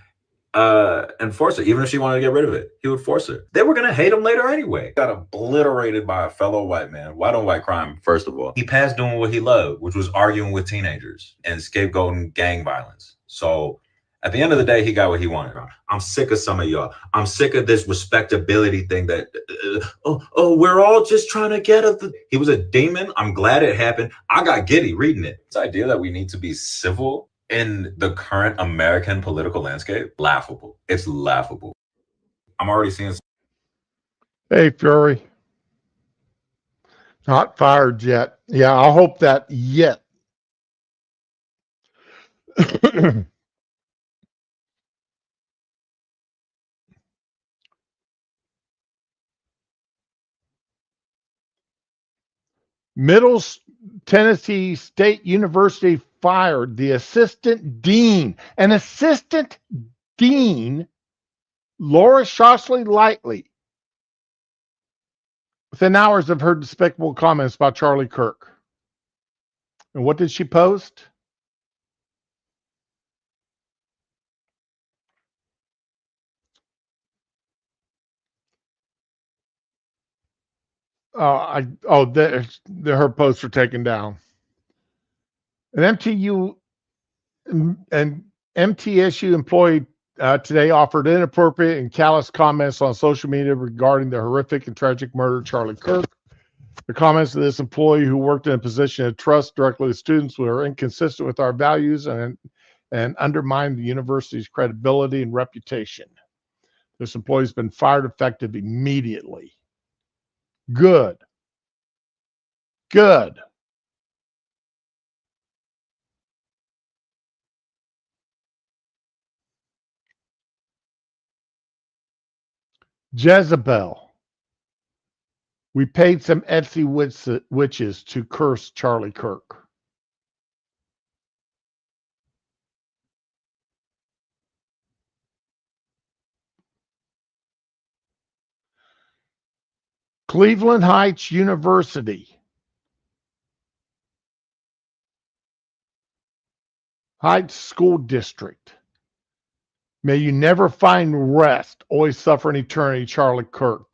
and force her. Even if she wanted to get rid of it, he would force her. They were going to hate him later anyway. Got obliterated by a fellow white man. White on white crime, first of all. He passed doing what he loved, which was arguing with teenagers and scapegoating gang violence. So at the end of the day, he got what he wanted. I'm sick of some of y'all. I'm sick of this respectability thing that, we're all just trying to get up. He was a demon. I'm glad it happened. I got giddy reading it. This idea that we need to be civil in the current American political landscape, laughable. It's laughable. I'm already seeing. Hey, Fury. Not fired yet. Yeah, I hope that yet. Middle Tennessee State University fired the assistant dean. An assistant dean, Laura Shoshley Lightly, within hours of her despicable comments about Charlie Kirk. And what did she post? Her posts are taken down. An MTSU employee today offered inappropriate and callous comments on social media regarding the horrific and tragic murder of Charlie Kirk. The comments of this employee, who worked in a position of trust directly with students, were inconsistent with our values and undermined the university's credibility and reputation. This employee has been fired effective immediately. Good. Jezebel. We paid some Etsy witches to curse Charlie Kirk. Cleveland Heights University. Heights School District. May you never find rest, always suffer in eternity, Charlie Kirk.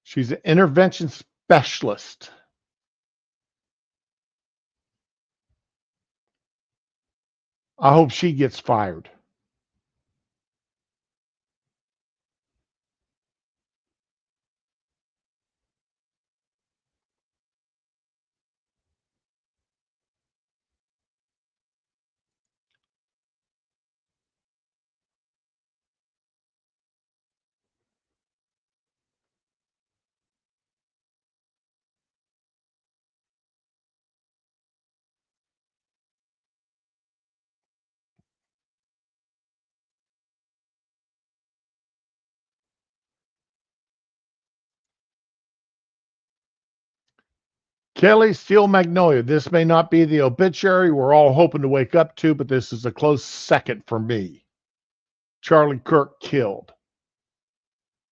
She's an intervention specialist. I hope she gets fired. Kelly Steel Magnolia. This may not be the obituary we're all hoping to wake up to, but this is a close second for me. Charlie Kirk killed.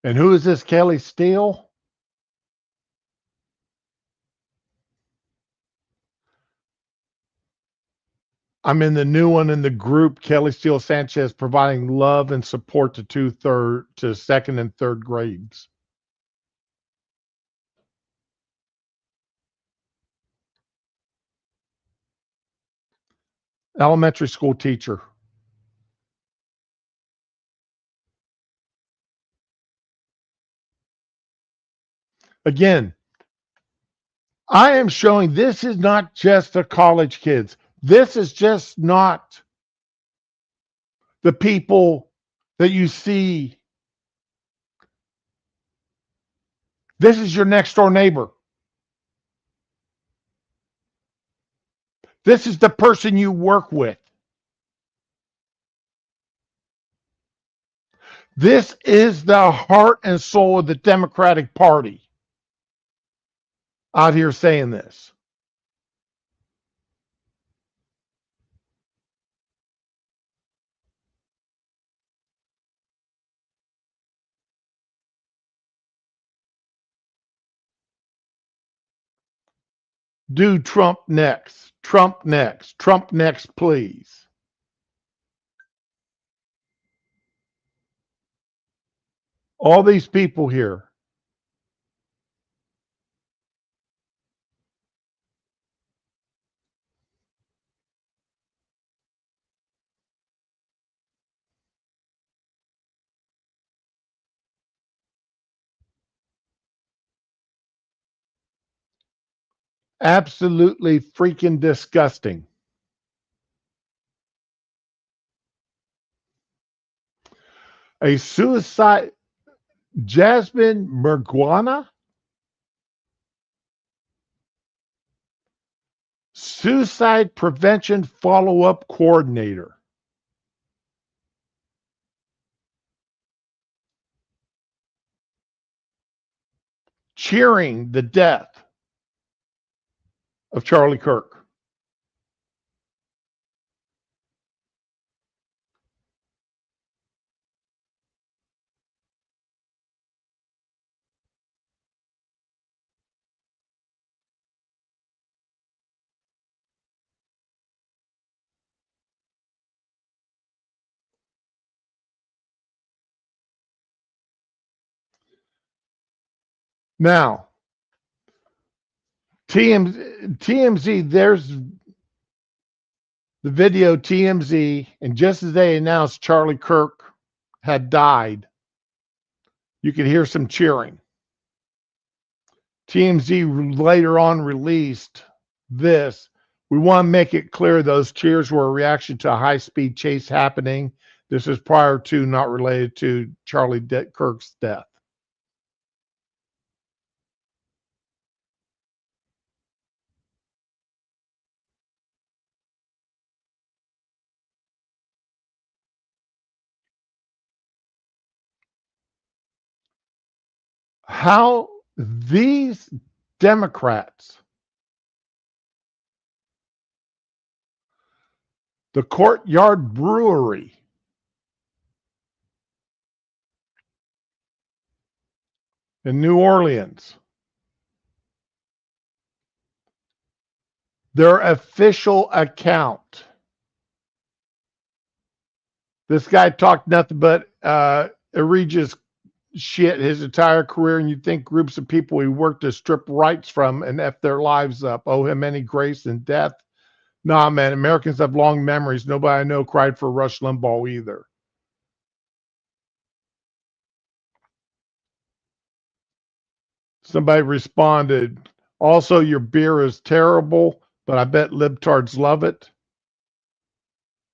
And who is this Kelly Steele? I'm in the new one in the group, Kelly Steele Sanchez, providing love and support to second and third grades. Elementary school teacher. Again, I am showing this is not just the college kids. This is just not the people that you see. This is your next door neighbor. This is the person you work with. This is the heart and soul of the Democratic Party out here saying this. Do Trump next. Trump next. Trump next, please. All these people here. Absolutely freaking disgusting. A suicide, Jasmine Merguana, suicide prevention follow-up coordinator. Cheering the death of Charlie Kirk. Now, TMZ, there's the video TMZ, and just as they announced Charlie Kirk had died, you could hear some cheering. TMZ later on released this. We want to make it clear those cheers were a reaction to a high-speed chase happening. This is prior to, not related to Charlie Kirk's death. How these Democrats, the Courtyard Brewery, in New Orleans, their official account. This guy talked nothing but egregious shit his entire career, and you'd think groups of people he worked to strip rights from and F their lives up, owe him any grace in death. Nah, man, Americans have long memories. Nobody I know cried for Rush Limbaugh either. Somebody responded, also, your beer is terrible, but I bet libtards love it.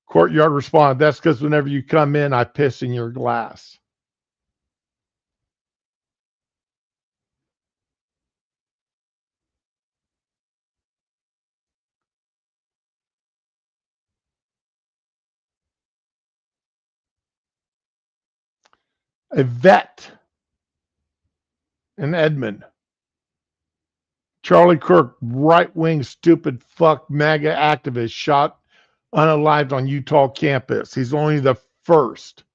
Courtyard responded, that's because whenever you come in, I piss in your glass. A vet in Edmond. Charlie Kirk, right-wing, stupid fuck MAGA activist, shot unalived on Utah campus. He's only the first.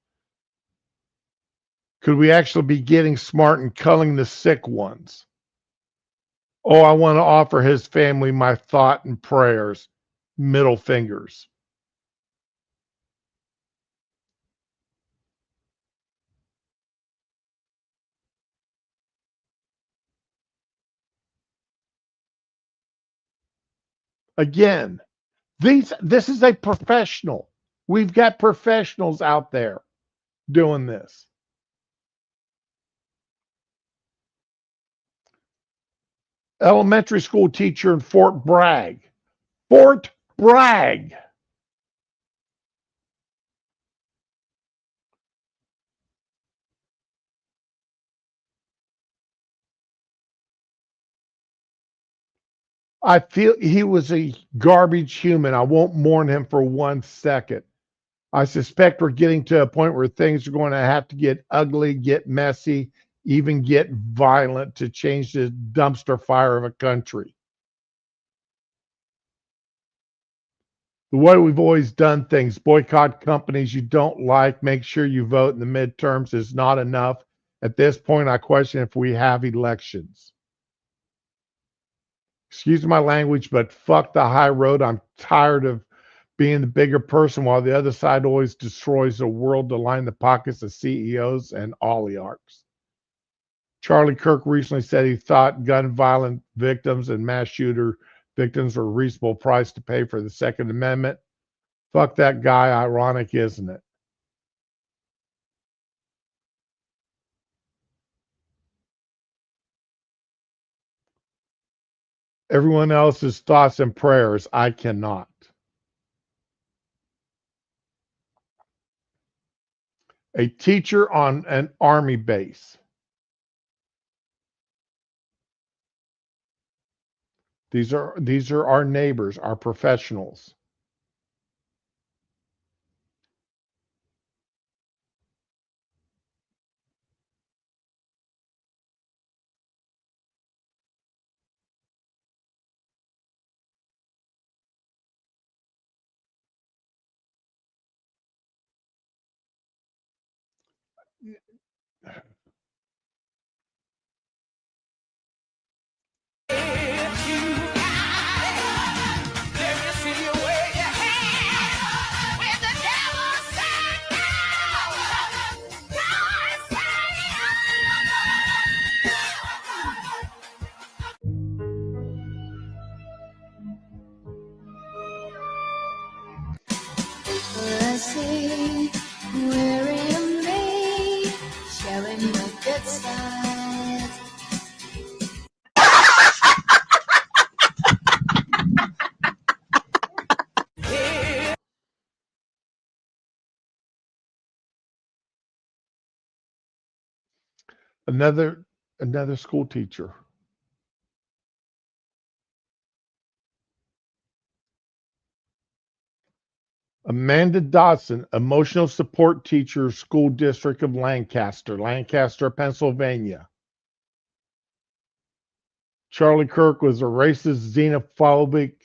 Could we actually be getting smart and culling the sick ones? Oh, I want to offer his family my thought and prayers. Middle fingers. Again, this is a professional. We've got professionals out there doing this. Elementary school teacher in Fort Bragg. Fort Bragg. I feel he was a garbage human. I won't mourn him for 1 second. I suspect we're getting to a point where things are going to have to get ugly, get messy, even get violent to change the dumpster fire of a country. The way we've always done things, boycott companies you don't like, make sure you vote in the midterms is not enough. At this point, I question if we have elections. Excuse my language, but fuck the high road. I'm tired of being the bigger person while the other side always destroys the world to line the pockets of CEOs and oligarchs. Charlie Kirk recently said he thought gun violence victims and mass shooter victims were a reasonable price to pay for the Second Amendment. Fuck that guy. Ironic, isn't it? Everyone else's thoughts and prayers. I cannot. A teacher on an army base. These are our neighbors, our professionals. Let's see, we're in May, sharing the good side. Another school teacher. Amanda Dodson, emotional support teacher, school district of Lancaster, Pennsylvania. Charlie Kirk was a racist, xenophobic,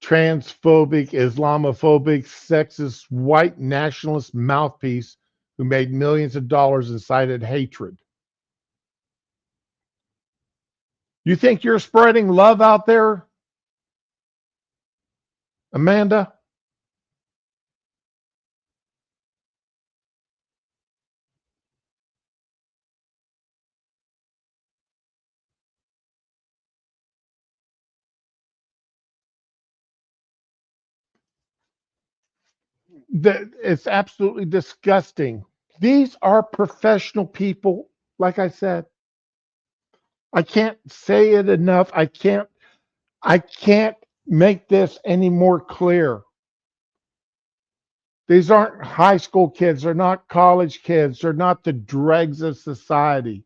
transphobic, Islamophobic, sexist, white nationalist mouthpiece who made millions of dollars and incited hatred. You think you're spreading love out there, Amanda? It's absolutely disgusting. These are professional people, like I said. I can't say it enough. I can't make this any more clear. These aren't high school kids. They're not college kids. They're not the dregs of society.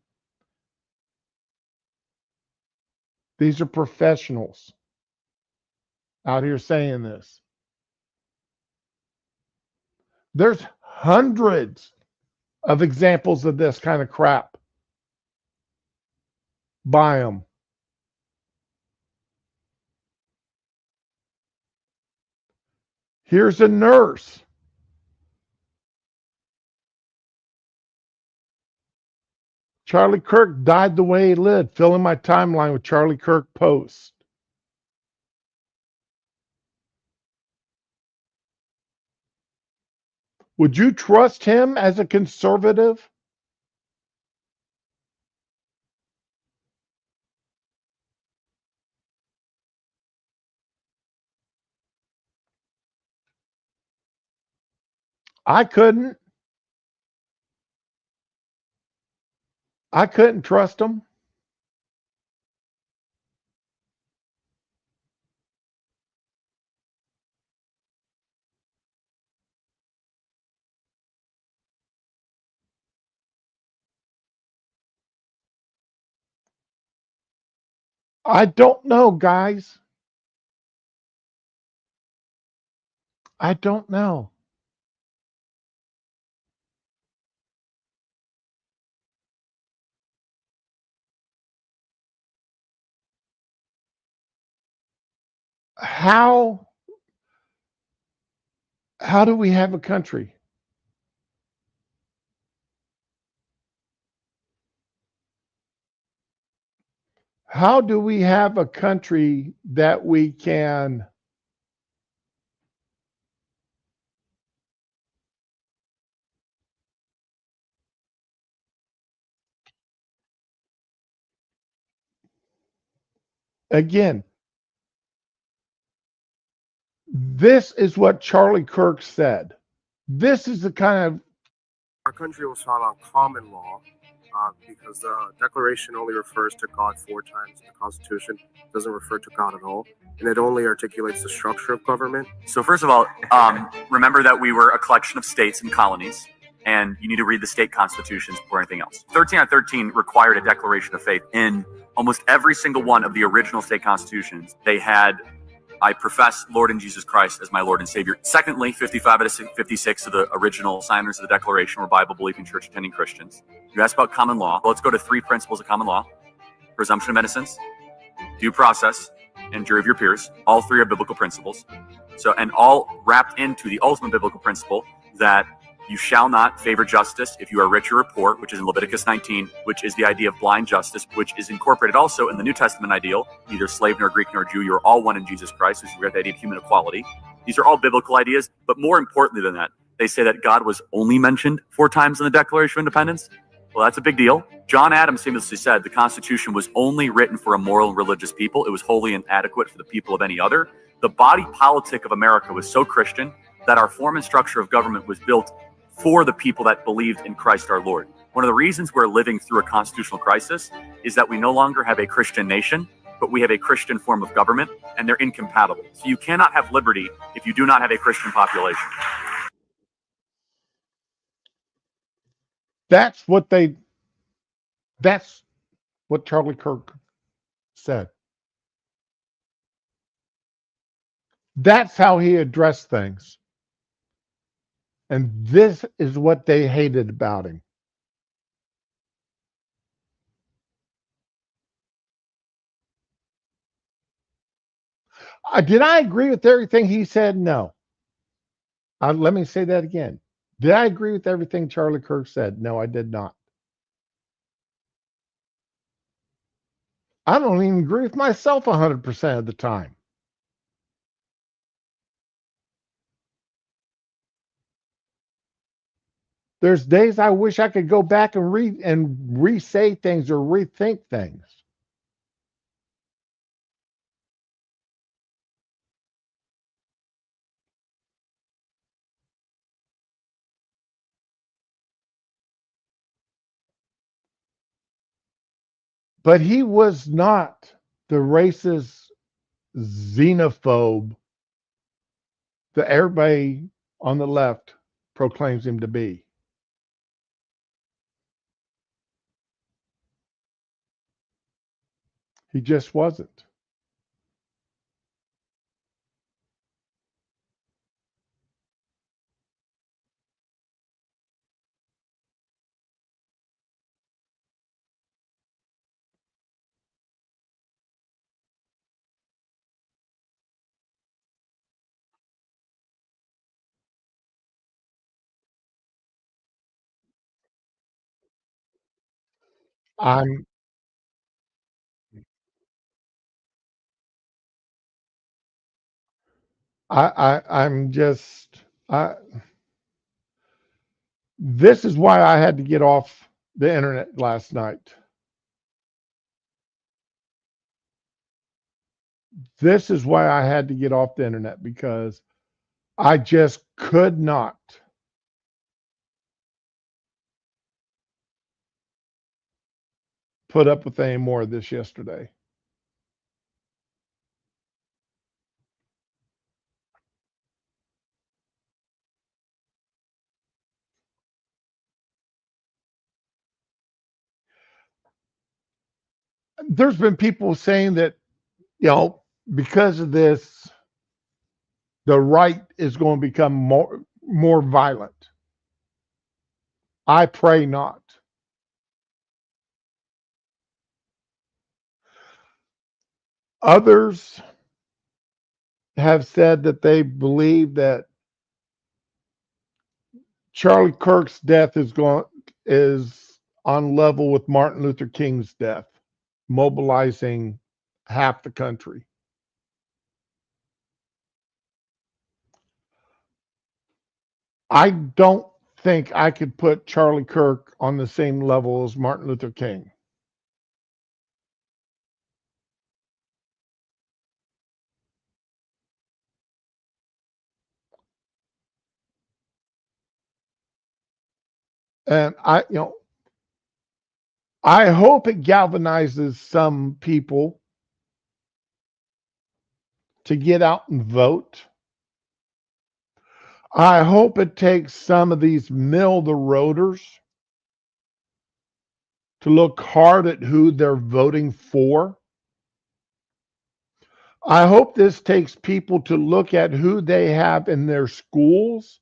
These are professionals out here saying this. There's hundreds of examples of this kind of crap. Buy them. Here's a nurse. Charlie Kirk died the way he lived. Fill in my timeline with Charlie Kirk posts. Would you trust him as a conservative? I couldn't. I couldn't trust him. I don't know, guys. I don't know. how do we have a country? How do we have a country that we can again, this is what Charlie Kirk said. This is the kind of Our country was founded on common law because the Declaration only refers to God 4 times. The Constitution doesn't refer to God at all, and it only articulates the structure of government. So first of all, remember that we were a collection of states and colonies, and you need to read the state constitutions before anything else. 13 on 13 required a declaration of faith. In almost every single one of the original state constitutions, they had, I profess Lord and Jesus Christ as my Lord and Savior. Secondly, 55 out of 56 of the original signers of the Declaration were Bible-believing, church-attending Christians. You asked about common law. Well, let's go to 3 principles of common law: presumption of innocence, due process, and jury of your peers. All 3 are biblical principles. So, and all wrapped into the ultimate biblical principle that you shall not favor justice if you are rich or poor, which is in Leviticus 19, which is the idea of blind justice, which is incorporated also in the New Testament ideal, neither slave nor Greek nor Jew, you're all one in Jesus Christ, which is the idea of human equality. These are all biblical ideas, but more importantly than that, they say that God was only mentioned 4 times in the Declaration of Independence. Well, that's a big deal. John Adams famously said the Constitution was only written for a moral and religious people. It was wholly inadequate for the people of any other. The body politic of America was so Christian that our form and structure of government was built for the people that believed in Christ our Lord. One of the reasons we're living through a constitutional crisis is that we no longer have a Christian nation, but we have a Christian form of government, and they're incompatible. So you cannot have liberty if you do not have a Christian population. that's what Charlie Kirk said. That's how he addressed things. And this is what they hated about him. Did I agree with everything he said? No. Let me say that again. Did I agree with everything Charlie Kirk said? No, I did not. I don't even agree with myself 100% of the time. There's days I wish I could go back and read and re-say things or rethink things. But he was not the racist xenophobe that everybody on the left proclaims him to be. He just wasn't. I'm I'm just this is why I had to get off the internet last night. This is why I had to get off the internet, because I just could not put up with any more of this yesterday. There's been people saying that, because of this, the right is going to become more violent. I pray not. Others have said that they believe that Charlie Kirk's death is on level with Martin Luther King's death, mobilizing half the country. I don't think I could put Charlie Kirk on the same level as Martin Luther King. And I hope it galvanizes some people to get out and vote. I hope it takes some of these middle-of-the-roaders to look hard at who they're voting for. I hope this takes people to look at who they have in their schools.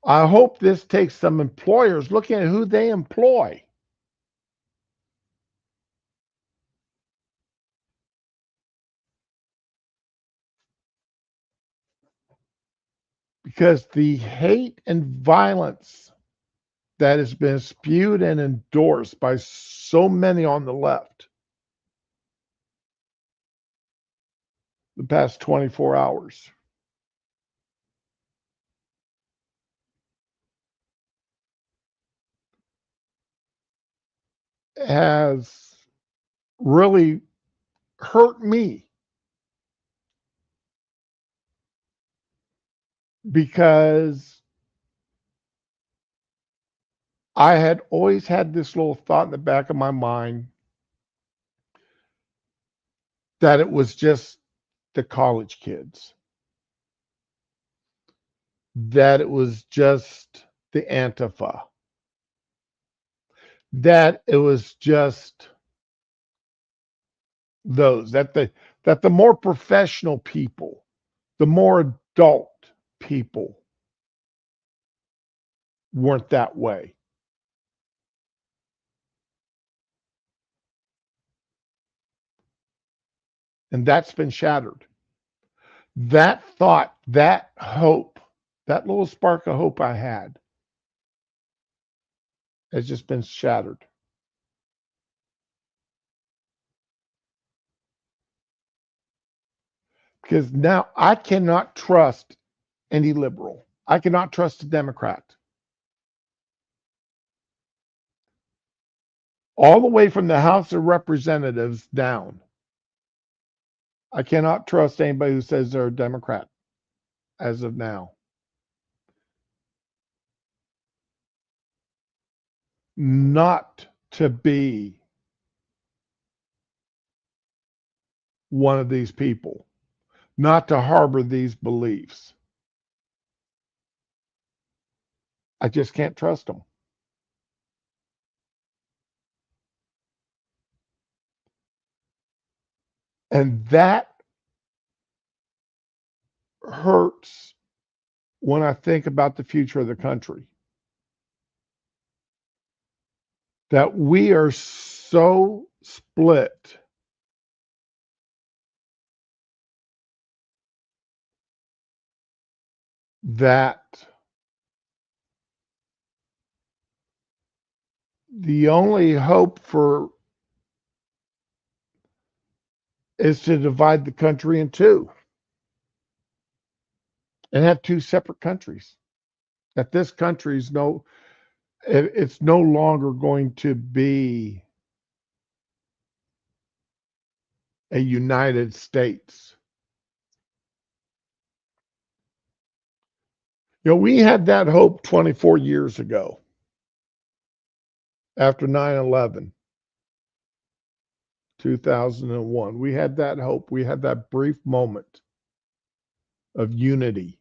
I hope this takes some employers looking at who they employ. Because the hate and violence that has been spewed and endorsed by so many on the left the past 24 hours has really hurt me, because I had always had this little thought in the back of my mind that it was just the college kids, that it was just the Antifa, that it was just those, that the more professional people, the more adult people weren't that way. And that's been shattered. That thought, that hope, that little spark of hope I had has just been shattered. Because now I cannot trust any liberal. I cannot trust a Democrat. All the way from the House of Representatives down, I cannot trust anybody who says they're a Democrat as of now. Not to be one of these people, not to harbor these beliefs. I just can't trust them. And that hurts when I think about the future of the country. That we are so split that the only hope for is to divide the country in two and have two separate countries. That this country is it's no longer going to be a United States. We had that hope 24 years ago after 9/11, 2001. We had that hope. We had that brief moment of unity.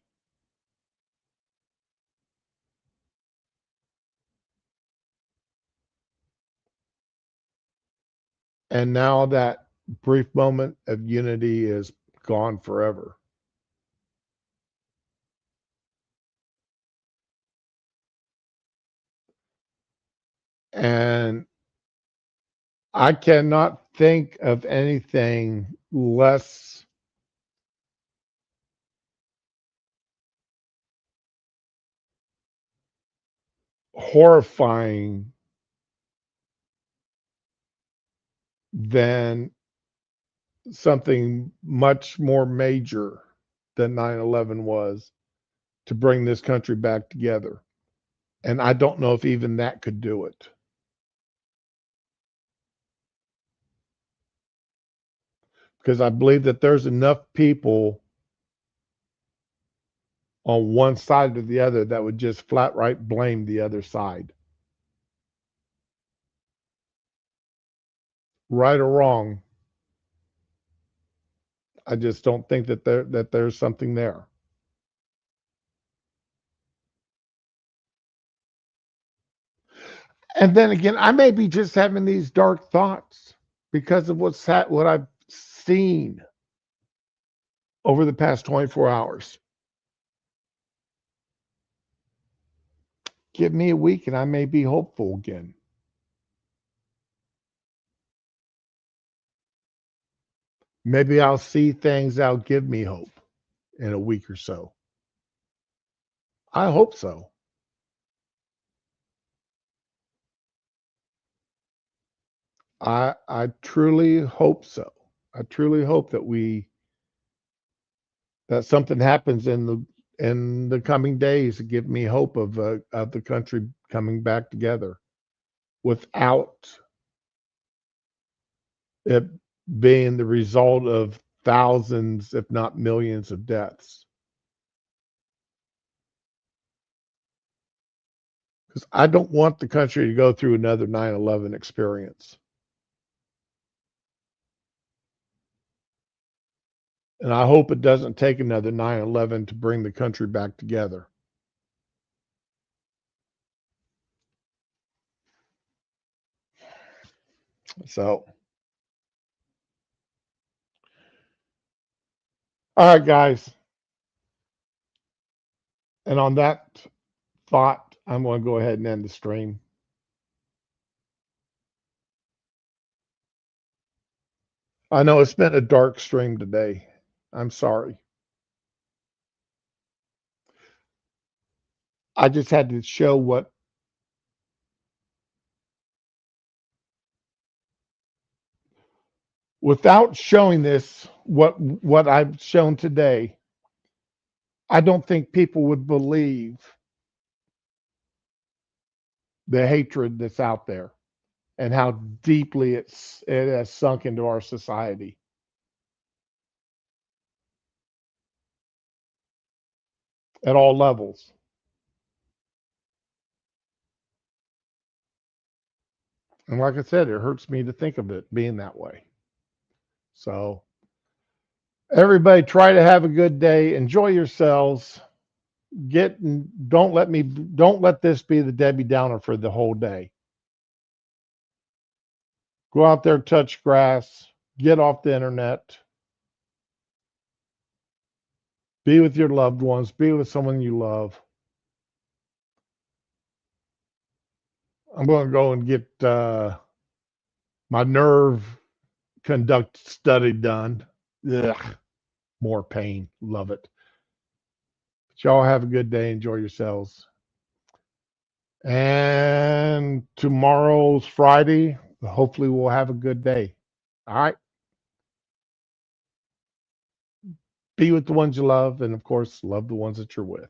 And now that brief moment of unity is gone forever. And I cannot think of anything less horrifying than something much more major than 9/11 was to bring this country back together. And I don't know if even that could do it. Because I believe that there's enough people on one side or the other that would just flat right blame the other side. Right or wrong, I just don't think that there's something there. And then again, I may be just having these dark thoughts because of what I've seen over the past 24 hours. Give me a week and I may be hopeful again. Maybe I'll see things that'll give me hope in a week or so. I hope so. I truly hope so. I truly hope that something happens in the coming days to give me hope of the country coming back together without it being the result of thousands, if not millions, of deaths. Because I don't want the country to go through another 9/11 experience. And I hope it doesn't take another 9/11 to bring the country back together. So, all right, guys. And on that thought, I'm going to go ahead and end the stream. I know it's been a dark stream today. I'm sorry. I just had to show without showing this, what I've shown today, I don't think people would believe the hatred that's out there and how deeply it has sunk into our society. At all levels. And like I said, it hurts me to think of it being that way. So everybody try to have a good day. Enjoy yourselves. Don't let this be the Debbie Downer for the whole day. Go out there, touch grass, get off the internet. Be with your loved ones, be with someone you love. I'm going to go and get my nerve conduct study done. Ugh, more pain. Love it. But y'all have a good day. Enjoy yourselves. And tomorrow's Friday. Hopefully we'll have a good day. All right. Be with the ones you love. And of course, love the ones that you're with.